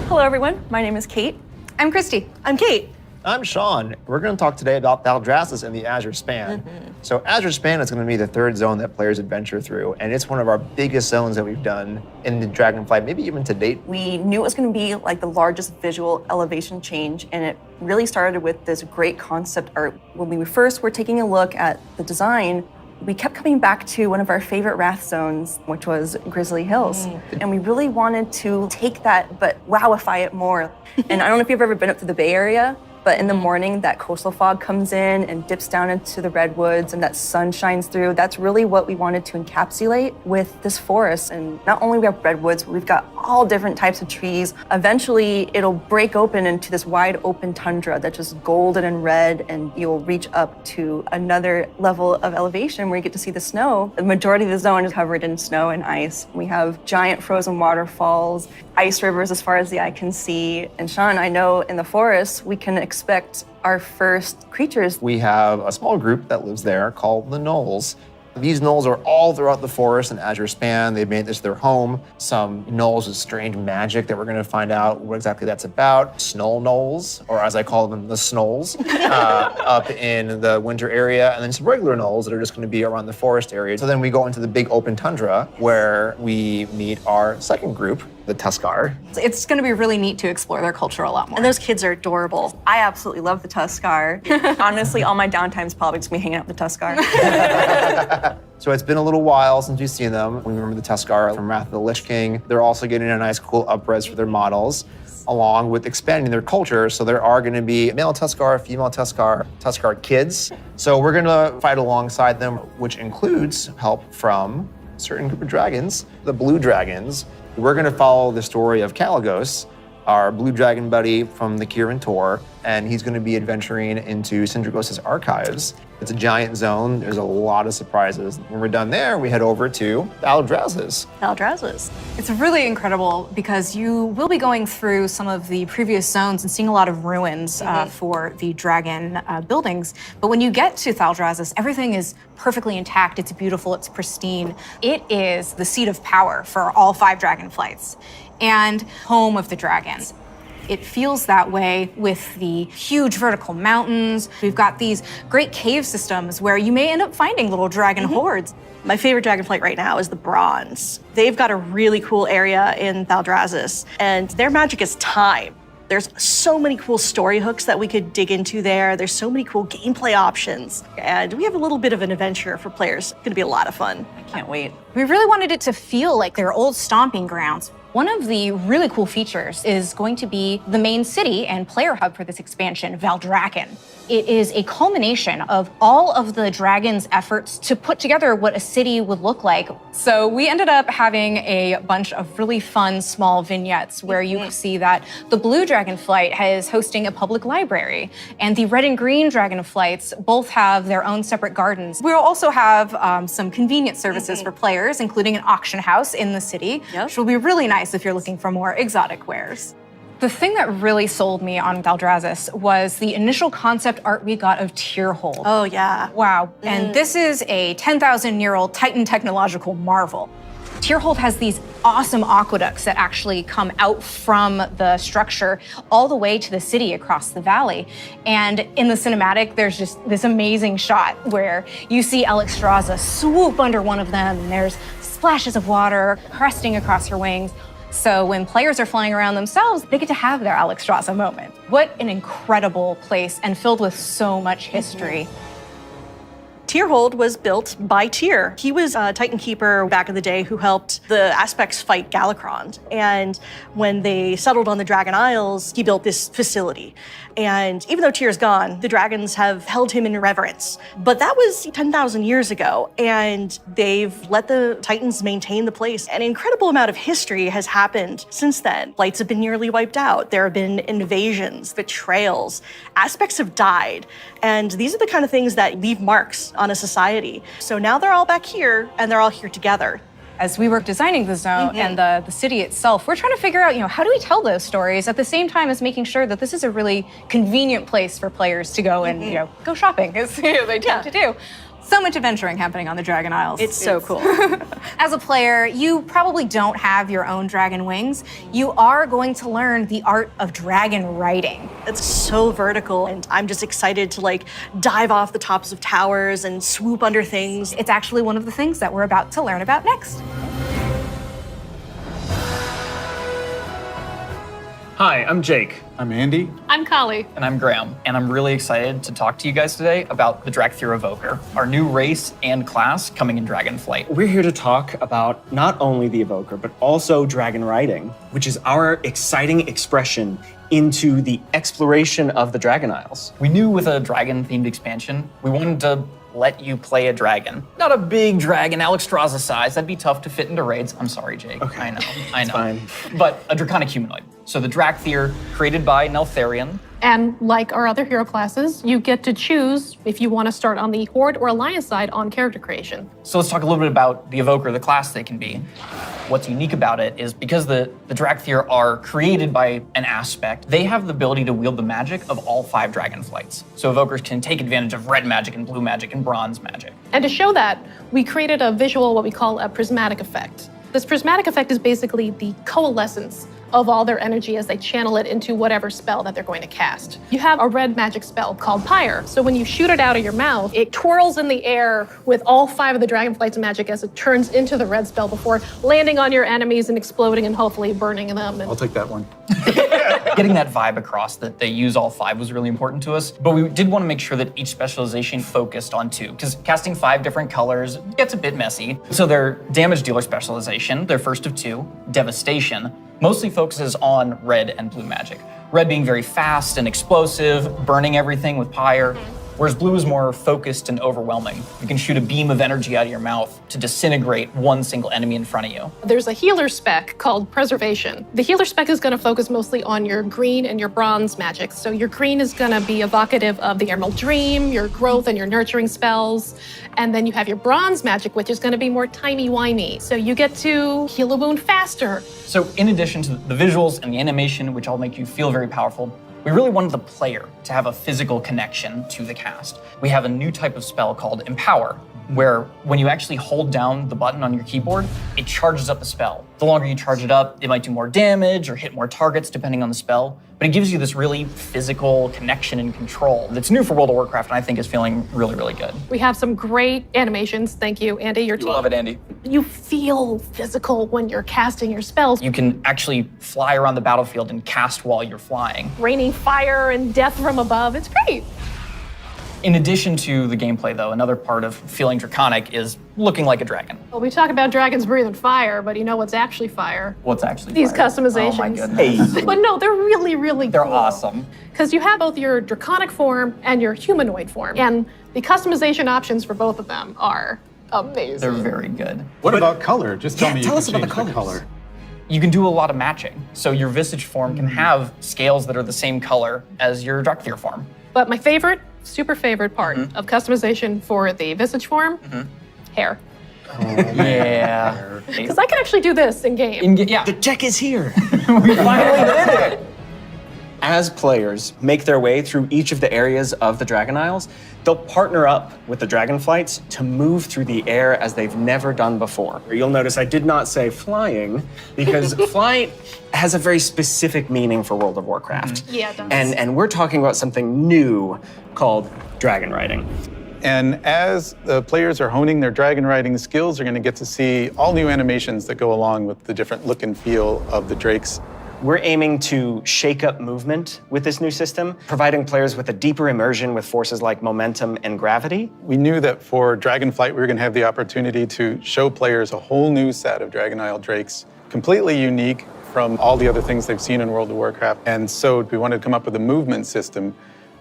S14: Hello everyone, my name is Kate.
S12: I'm Christy.
S14: I'm Kate.
S15: I'm Sean. We're going to talk today about Valdrassus and the Azure Span. So Azure Span is going to be the third zone that players adventure through, and it's one of our biggest zones that we've done in the Dragonflight, maybe even to date.
S14: We knew it was going to be like the largest visual elevation change, and it really started with this great concept art. When we first were taking a look at the design, we kept coming back to one of our favorite Wrath zones, which was Grizzly Hills. And we really wanted to take that, but wowify it more. And I don't know if you've ever been up to the Bay Area, but in the morning, that coastal fog comes in and dips down into the redwoods and that sun shines through. That's really what we wanted to encapsulate with this forest. And not only we have redwoods, but we've got all different types of trees. Eventually, it'll break open into this wide open tundra that's just golden and red, and you'll reach up to another level of elevation where you get to see the snow. The majority of the zone is covered in snow and ice. We have giant frozen waterfalls, ice rivers as far as the eye can see. And Sean, I know in the forest, we can expect our first creatures.
S15: We have a small group that lives there called the Knolls. These Knolls are all throughout the forest in Azure Span. They've made this their home. Some Knolls with strange magic that we're going to find out what exactly that's about. Snow Knolls, or as I call them, the Snolls, up in the winter area. And then some regular Knolls that are just going to be around the forest area. So then we go into the big open tundra where we meet our second group, the Tuskar.
S16: It's going to be really neat to explore their culture a lot more.
S14: And those kids are adorable. I absolutely love the Tuskar. Honestly, all my downtime's probably just me hanging out with the Tuskar.
S15: So it's been a little while since we've seen them. We remember the Tuskar from Wrath of the Lich King. They're also getting a nice, cool upres for their models, along with expanding their culture. So there are going to be male Tuskar, female Tuskar, Tuskar kids. So we're going to fight alongside them, which includes help from a certain group of dragons, the blue dragons. We're going to follow the story of Kalagos, our blue dragon buddy from the Kirin Tor, and he's going to be adventuring into Syndragos' archives. It's a giant zone. There's a lot of surprises. When we're done there, we head over to Thaldrazes.
S14: Thaldrazes.
S16: It's really incredible because you will be going through some of the previous zones and seeing a lot of ruins for the dragon buildings. But when you get to Thaldrazes, everything is perfectly intact. It's beautiful. It's pristine. It is the seat of power for all 5 dragonflights and home of the dragons. It feels that way with the huge vertical mountains. We've got these great cave systems where you may end up finding little dragon hordes.
S17: My favorite dragonflight right now is the Bronze. They've got a really cool area in Thaldrazes, and their magic is time. There's so many cool story hooks that we could dig into there. There's so many cool gameplay options. And we have a little bit of an adventure for players. It's gonna be a lot of fun.
S14: I can't wait.
S16: We really wanted it to feel like their old stomping grounds. One of the really cool features is going to be the main city and player hub for this expansion, Valdrakken. It is a culmination of all of the dragon's efforts to put together what a city would look like. So we ended up having a bunch of really fun small vignettes where you see that the blue dragonflight is hosting a public library, and the red and green dragonflights both have their own separate gardens. We'll also have some convenience services for players, including an auction house in the city, which will be really nice if you're looking for more exotic wares. The thing that really sold me on Thaldrazes was the initial concept art we got of Tierhold.
S17: Oh, yeah.
S16: Wow. And this is a 10,000-year-old Titan technological marvel. Tierhold has these awesome aqueducts that actually come out from the structure all the way to the city across the valley. And in the cinematic, there's just this amazing shot where you see Alexstrasza swoop under one of them, and there's splashes of water cresting across her wings. So when players are flying around themselves, they get to have their Alexstrasza moment. What an incredible place, and filled with so much history.
S17: Tierhold was built by Tyr. He was a Titan Keeper back in the day who helped the Aspects fight Galakrond. And when they settled on the Dragon Isles, he built this facility. And even though Tyr's gone, the dragons have held him in reverence. But that was 10,000 years ago, and they've let the Titans maintain the place. An incredible amount of history has happened since then. Flights have been nearly wiped out. There have been invasions, betrayals. Aspects have died. And these are the kind of things that leave marks on a society. So now they're all back here, and they're all here together.
S16: As we were designing the zone and the city itself, we're trying to figure out, how do we tell those stories at the same time as making sure that this is a really convenient place for players to go and, go shopping, as they tend to do. So much adventuring happening on the Dragon Isles.
S17: It's so cool.
S16: As a player, you probably don't have your own dragon wings. You are going to learn the art of dragon riding.
S17: It's so vertical, and I'm just excited to dive off the tops of towers and swoop under things.
S16: It's actually one of the things that we're about to learn about next.
S18: Hi, I'm Jake.
S19: I'm Andy.
S12: I'm Kali.
S18: And I'm Graham. And I'm really excited to talk to you guys today about the Drakthearavoker, our new race and class coming in Dragonflight.
S20: We're here to talk about not only the Evoker, but also dragon riding, which is our exciting expression into the exploration of the Dragon Isles.
S18: We knew with a dragon-themed expansion, we wanted to let you play a dragon. Not a big dragon, Alexstrasza size. That'd be tough to fit into raids. I'm sorry, Jake. Okay. I know.
S20: Fine.
S18: But a draconic humanoid. So the Drakthear, created by Neltharion.
S19: And like our other hero classes, you get to choose if you want to start on the Horde or Alliance side on character creation.
S18: So let's talk a little bit about the Evoker, the class they can be. What's unique about it is because the Drakthear are created by an aspect, they have the ability to wield the magic of all 5 Dragonflights. So Evokers can take advantage of red magic and blue magic and bronze magic.
S19: And to show that, we created a visual, what we call a prismatic effect. This prismatic effect is basically the coalescence of all their energy as they channel it into whatever spell that they're going to cast. You have a red magic spell called Pyre. So when you shoot it out of your mouth, it twirls in the air with all 5 of the Dragonflight's magic as it turns into the red spell before landing on your enemies and exploding and hopefully burning them.
S21: I'll take that one.
S18: Getting that vibe across that they use all 5 was really important to us, but we did want to make sure that each specialization focused on 2, because casting 5 different colors gets a bit messy. So their damage dealer specialization, their first of 2, Devastation, mostly focuses on red and blue magic. Red being very fast and explosive, burning everything with Pyre, whereas blue is more focused and overwhelming. You can shoot a beam of energy out of your mouth to disintegrate one single enemy in front of you.
S19: There's a healer spec called Preservation. The healer spec is going to focus mostly on your green and your bronze magic. So your green is going to be evocative of the Emerald Dream, your growth and your nurturing spells. And then you have your bronze magic, which is going to be more timey-wimey. So you get to heal a wound faster.
S18: So in addition to the visuals and the animation, which all make you feel very powerful, we really wanted the player to have a physical connection to the cast. We have a new type of spell called Empower, where when you actually hold down the button on your keyboard, it charges up the spell. The longer you charge it up, it might do more damage or hit more targets depending on the spell, but it gives you this really physical connection and control that's new for World of Warcraft and I think is feeling really, really good.
S19: We have some great animations. Thank you, Andy, your team.
S18: You love it, Andy.
S19: You feel physical when you're casting your spells.
S18: You can actually fly around the battlefield and cast while you're flying.
S19: Raining fire and death from above. It's great.
S18: In addition to the gameplay, though, another part of feeling draconic is looking like a dragon.
S19: Well, we talk about dragons breathing fire, but you know what's actually fire?
S18: What's actually
S19: These
S18: fire?
S19: customizations.
S18: Oh my goodness.
S19: But no, they're really, really
S18: They're
S19: cool.
S18: awesome.
S19: Because you have both your draconic form and your humanoid form. And the customization options for both of them are amazing.
S18: They're very good.
S21: What about color? Just tell me you
S18: tell
S21: can
S18: us about the
S21: change
S18: color. You can do a lot of matching. So your Visage form can have scales that are the same color as your Drakthear form.
S19: But my favorite, super favorite part of customization for the Visage form, hair.
S18: Yeah.
S19: Because I can actually do this in game.
S18: Yeah.
S20: The tech is here.
S18: We finally did it.
S20: As players make their way through each of the areas of the Dragon Isles, they'll partner up with the Dragonflights to move through the air as they've never done before. You'll notice I did not say flying, because flight has a very specific meaning for World of Warcraft.
S19: Yeah, it does.
S20: And we're talking about something new called dragon riding.
S21: And as the players are honing their dragon riding skills, they're going to get to see all new animations that go along with the different look and feel of the drakes.
S20: We're aiming to shake up movement with this new system, providing players with a deeper immersion with forces like momentum and gravity.
S21: We knew that for Dragonflight, we were going to have the opportunity to show players a whole new set of Dragon Isle drakes, completely unique from all the other things they've seen in World of Warcraft. And so we wanted to come up with a movement system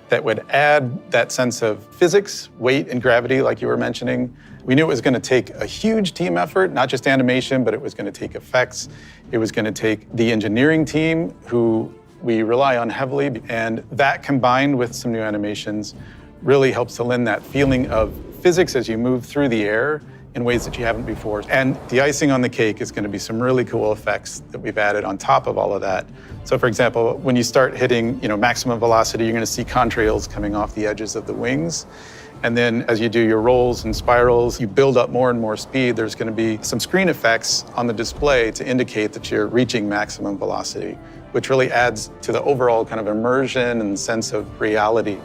S21: that would add that sense of physics, weight, and gravity, like you were mentioning. We knew it was going to take a huge team effort, not just animation, but it was going to take effects. It was going to take the engineering team, who we rely on heavily, and that combined with some new animations really helps to lend that feeling of physics as you move through the air in ways that you haven't before. And the icing on the cake is going to be some really cool effects that we've added on top of all of that. So for example, when you start hitting maximum velocity, you're going to see contrails coming off the edges of the wings. And then as you do your rolls and spirals, you build up more and more speed. There's going to be some screen effects on the display to indicate that you're reaching maximum velocity, which really adds to the overall kind of immersion and sense of reality.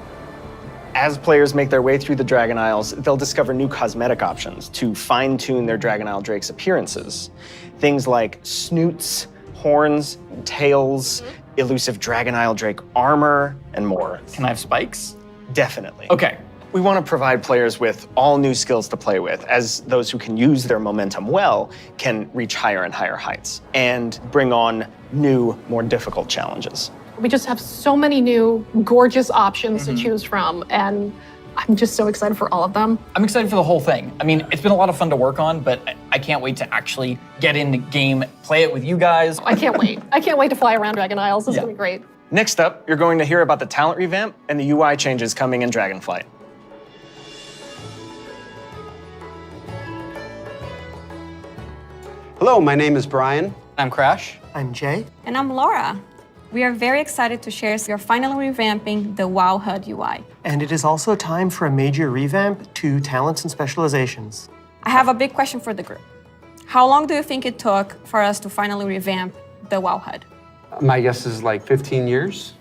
S20: As players make their way through the Dragon Isles, they'll discover new cosmetic options to fine-tune their Dragon Isle Drake's appearances. Things like snoots, horns, tails, elusive Dragon Isle Drake armor, and more.
S18: Can I have spikes?
S20: Definitely.
S18: Okay.
S20: We want to provide players with all new skills to play with, as those who can use their momentum well can reach higher and higher heights, and bring on new, more difficult challenges.
S19: We just have so many new gorgeous options to choose from, and I'm just so excited for all of them.
S18: I'm excited for the whole thing. I mean, it's been a lot of fun to work on, but I can't wait to actually get in the game, play it with you guys.
S19: I can't wait. I can't wait to fly around Dragon Isles. This is gonna be great.
S20: Next up, you're going to hear about the talent revamp and the UI changes coming in Dragonflight.
S4: Hello, my name is Brian.
S22: I'm Crash.
S23: I'm Jay.
S24: And I'm Laura. We are very excited to share we are finally revamping the WoW HUD UI.
S23: And it is also time for a major revamp to talents and specializations.
S24: I have a big question for the group. How long do you think it took for us to finally revamp the WoW HUD?
S4: My guess is like 15 years.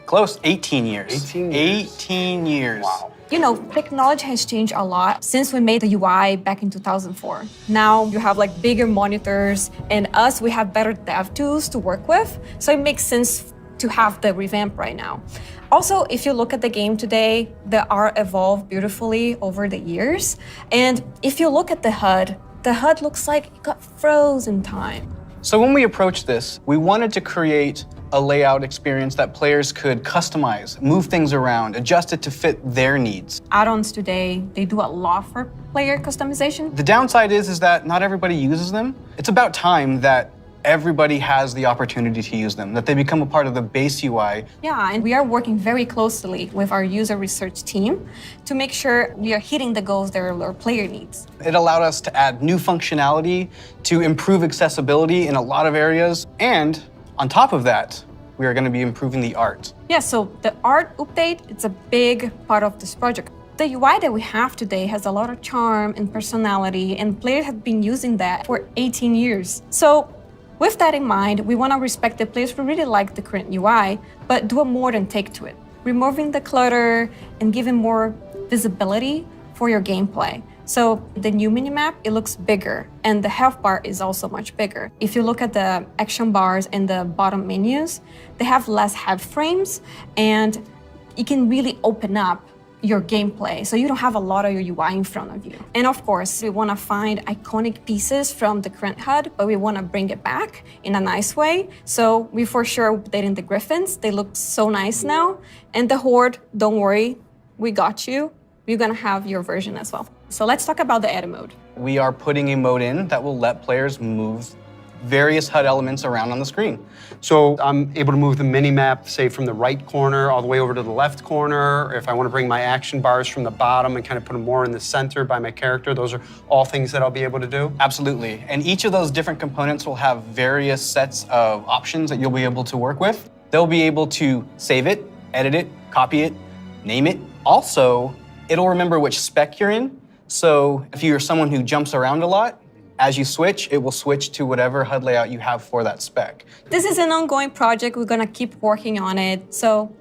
S22: Close, 18 years.
S4: 18 years.
S22: 18 years.
S4: Wow.
S24: You know, technology has changed a lot since we made the UI back in 2004. Now you have like bigger monitors, and we have better dev tools to work with. So it makes sense to have the revamp right now. Also, if you look at the game today, the art evolved beautifully over the years. And if you look at the HUD looks like it got frozen time.
S22: So when we approached this, we wanted to create a layout experience that players could customize, move things around, adjust it to fit their needs.
S24: Add-ons today, they do a lot for player customization.
S22: The downside is that not everybody uses them. It's about time that everybody has the opportunity to use them, that they become a part of the base UI.
S24: Yeah, and we are working very closely with our user research team to make sure we are hitting the goals that our player needs.
S22: It allowed us to add new functionality, to improve accessibility in a lot of areas, and on top of that, we are going to be improving the art.
S24: Yeah, so the art update, it's a big part of this project. The UI that we have today has a lot of charm and personality, and players have been using that for 18 years. So with that in mind, we want to respect the players who really like the current UI, but do a more than take to it, removing the clutter and giving more visibility for your gameplay. So the new minimap, it looks bigger, and the health bar is also much bigger. If you look at the action bars and the bottom menus, they have less head frames, and it can really open up your gameplay, so you don't have a lot of your UI in front of you. And of course, we want to find iconic pieces from the current HUD, but we want to bring it back in a nice way. So we for sure updating the Griffins. They look so nice now. And the Horde, don't worry, we got you. We're going to have your version as well. So let's talk about the edit mode.
S22: We are putting a mode in that will let players move various HUD elements around on the screen.
S4: So I'm able to move the mini-map, say, from the right corner all the way over to the left corner. If I want to bring my action bars from the bottom and kind of put them more in the center by my character, those are all things that I'll be able to do?
S22: Absolutely. And each of those different components will have various sets of options that you'll be able to work with. They'll be able to save it, edit it, copy it, name it. Also, it'll remember which spec you're in. So if you're someone who jumps around a lot, as you switch, it will switch to whatever HUD layout you have for that spec.
S24: This is an ongoing project. We're going to keep working on it. So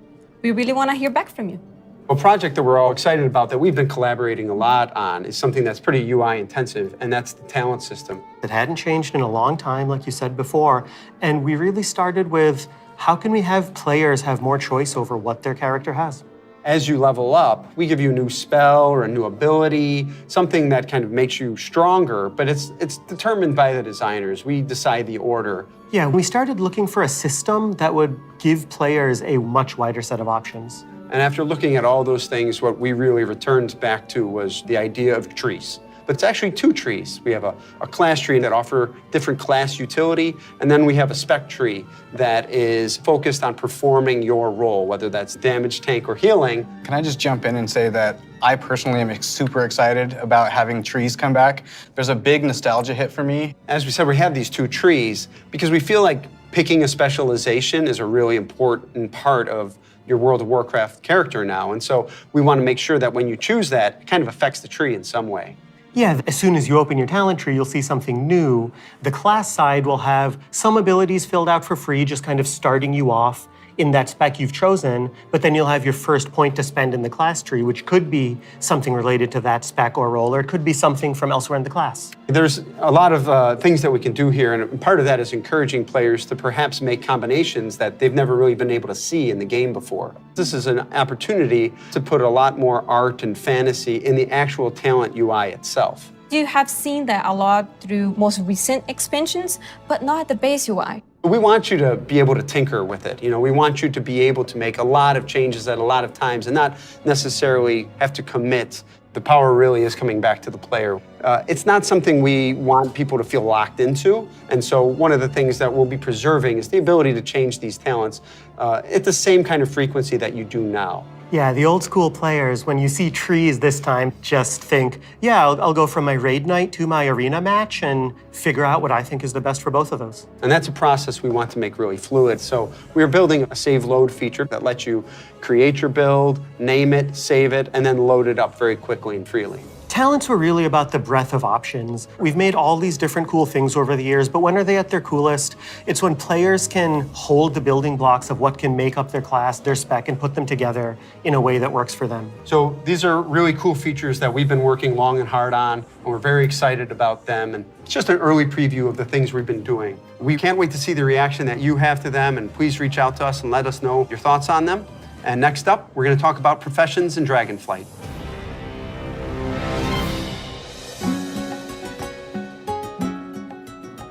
S24: we really want to hear back from you.
S4: A project that we're all excited about that we've been collaborating a lot on is something that's pretty UI intensive, and that's the talent system.
S23: It hadn't changed in a long time, like you said before, and we really started with how can we have players have more choice over what their character has?
S4: As you level up, we give you a new spell or a new ability, something that kind of makes you stronger, but it's determined by the designers. We decide the order.
S23: Yeah, we started looking for a system that would give players a much wider set of options.
S4: And after looking at all those things, what we really returned back to was the idea of trees. But it's actually two trees. We have a class tree that offer different class utility, and then we have a spec tree that is focused on performing your role, whether that's damage, tank, or healing.
S22: Can I just jump in and say that I personally am super excited about having trees come back. There's a big nostalgia hit for me.
S4: As we said, we have these two trees because we feel like picking a specialization is a really important part of your World of Warcraft character now. And so we want to make sure that when you choose that, it kind of affects the tree in some way.
S23: Yeah, as soon as you open your talent tree, you'll see something new. The class side will have some abilities filled out for free, just kind of starting you off in that spec you've chosen, but then you'll have your first point to spend in the class tree, which could be something related to that spec or role, or it could be something from elsewhere in the class.
S4: There's a lot of things that we can do here, and part of that is encouraging players to perhaps make combinations that they've never really been able to see in the game before. This is an opportunity to put a lot more art and fantasy in the actual talent UI itself.
S24: You have seen that a lot through most recent expansions, but not the base UI.
S4: We want you to be able to tinker with it. We want you to be able to make a lot of changes at a lot of times and not necessarily have to commit. The power really is coming back to the player. It's not something we want people to feel locked into. And so one of the things that we'll be preserving is the ability to change these talents at the same kind of frequency that you do now.
S23: Yeah, the old school players, when you see trees this time, just think, yeah, I'll go from my raid night to my arena match and figure out what I think is the best for both of those.
S4: And that's a process we want to make really fluid. So we're building a save load feature that lets you create your build, name it, save it, and then load it up very quickly and freely.
S23: Talents were really about the breadth of options. We've made all these different cool things over the years, but when are they at their coolest? It's when players can hold the building blocks of what can make up their class, their spec, and put them together in a way that works for them.
S4: So these are really cool features that we've been working long and hard on, and we're very excited about them. And it's just an early preview of the things we've been doing. We can't wait to see the reaction that you have to them, and please reach out to us and let us know your thoughts on them. And next up, we're going to talk about professions in Dragonflight.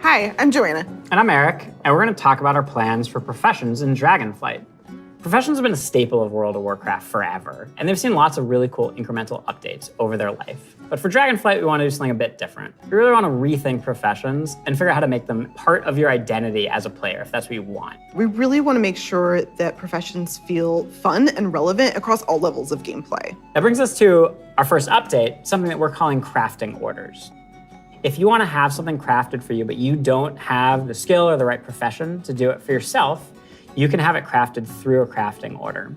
S1: Hi, I'm Joanna.
S5: And I'm Eric, and we're going to talk about our plans for professions in Dragonflight. Professions have been a staple of World of Warcraft forever, and they've seen lots of really cool incremental updates over their life. But for Dragonflight, we want to do something a bit different. We really want to rethink professions and figure out how to make them part of your identity as a player, if that's what you want.
S1: We really want to make sure that professions feel fun and relevant across all levels of gameplay.
S5: That brings us to our first update, something that we're calling crafting orders. If you want to have something crafted for you, but you don't have the skill or the right profession to do it for yourself, you can have it crafted through a crafting order.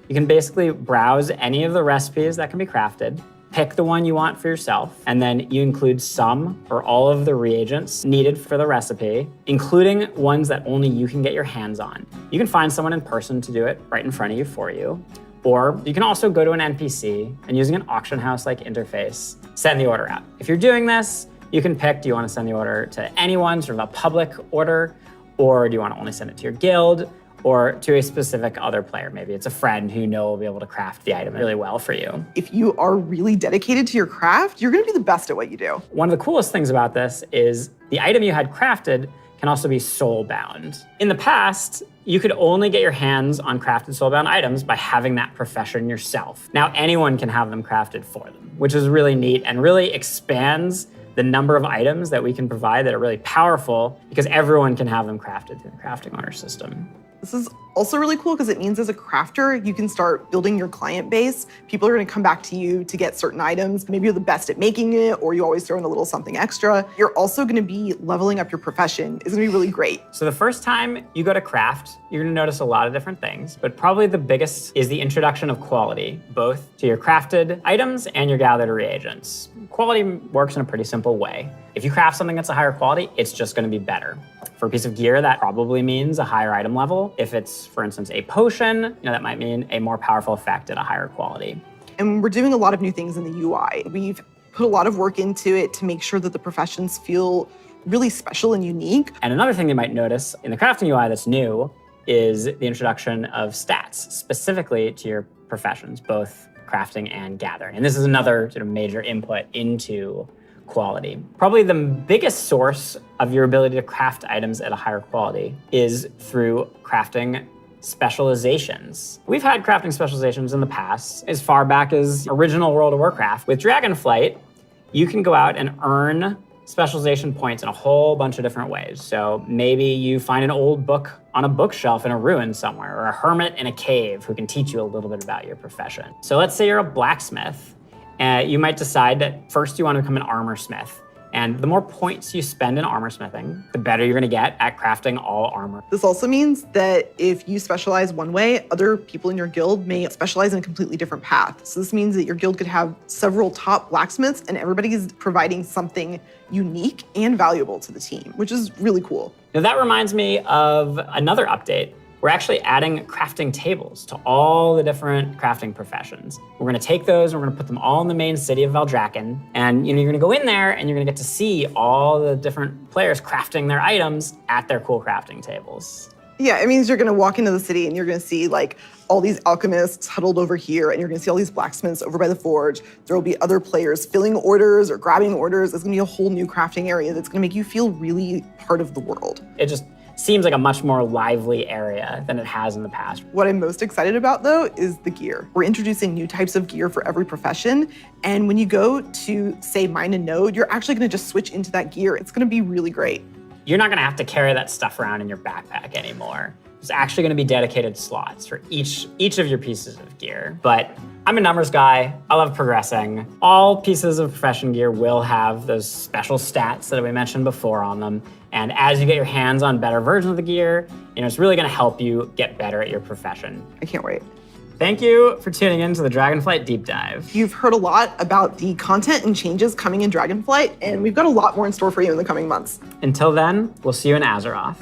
S5: You can basically browse any of the recipes that can be crafted, pick the one you want for yourself, and then you include some or all of the reagents needed for the recipe, including ones that only you can get your hands on. You can find someone in person to do it right in front of you for you. Or you can also go to an NPC and using an auction house-like interface, send the order out. If you're doing this, you can pick, do you want to send the order to anyone, sort of a public order, or do you want to only send it to your guild, or to a specific other player? Maybe it's a friend who you know will be able to craft the item really well for you.
S1: If you are really dedicated to your craft, you're going to be the best at what you do.
S5: One of the coolest things about this is the item you had crafted can also be soul-bound. In the past, you could only get your hands on crafted soul-bound items by having that profession yourself. Now anyone can have them crafted for them, which is really neat and really expands the number of items that we can provide that are really powerful because everyone can have them crafted through the crafting order system.
S1: This is also really cool because it means as a crafter, you can start building your client base. People are going to come back to you to get certain items. Maybe you're the best at making it, or you always throw in a little something extra. You're also going to be leveling up your profession. It's going to be really great.
S5: So the first time you go to craft, you're going to notice a lot of different things, but probably the biggest is the introduction of quality, both to your crafted items and your gathered reagents. Quality works in a pretty simple way. If you craft something that's a higher quality, it's just going to be better. For a piece of gear, that probably means a higher item level. If it's, for instance, a potion, that might mean a more powerful effect at a higher quality.
S1: And we're doing a lot of new things in the UI. We've put a lot of work into it to make sure that the professions feel really special and unique.
S5: And another thing you might notice in the crafting UI that's new is the introduction of stats specifically to your professions, both crafting and gathering. And this is another sort of major input into quality. Probably the biggest source of your ability to craft items at a higher quality is through crafting specializations. We've had crafting specializations in the past, as far back as original World of Warcraft. With Dragonflight, you can go out and earn specialization points in a whole bunch of different ways. So maybe you find an old book on a bookshelf in a ruin somewhere, or a hermit in a cave who can teach you a little bit about your profession. So let's say you're a blacksmith. You might decide that first you want to become an armor smith. And the more points you spend in armor smithing, the better you're going to get at crafting all armor.
S1: This also means that if you specialize one way, other people in your guild may specialize in a completely different path. So this means that your guild could have several top blacksmiths and everybody's providing something unique and valuable to the team, which is really cool.
S5: Now that reminds me of another update. We're actually adding crafting tables to all the different crafting professions. We're gonna take those and we're gonna put them all in the main city of Valdrakken. And you're gonna go in there and you're gonna get to see all the different players crafting their items at their cool crafting tables.
S1: Yeah, it means you're gonna walk into the city and you're gonna see like all these alchemists huddled over here, and you're gonna see all these blacksmiths over by the forge. There will be other players filling orders or grabbing orders. It's gonna be a whole new crafting area that's gonna make you feel really part of the world.
S5: It just seems like a much more lively area than it has in the past.
S1: What I'm most excited about, though, is the gear. We're introducing new types of gear for every profession, and when you go to, say, mine a node, you're actually gonna just switch into that gear. It's gonna be really great.
S5: You're not gonna have to carry that stuff around in your backpack anymore. There's actually gonna be dedicated slots for each of your pieces of gear. But I'm a numbers guy, I love progressing. All pieces of profession gear will have those special stats that we mentioned before on them. And as you get your hands on better versions of the gear, it's really gonna help you get better at your profession.
S1: I can't wait.
S5: Thank you for tuning in to the Dragonflight Deep Dive.
S1: You've heard a lot about the content and changes coming in Dragonflight, and we've got a lot more in store for you in the coming months.
S5: Until then, we'll see you in Azeroth.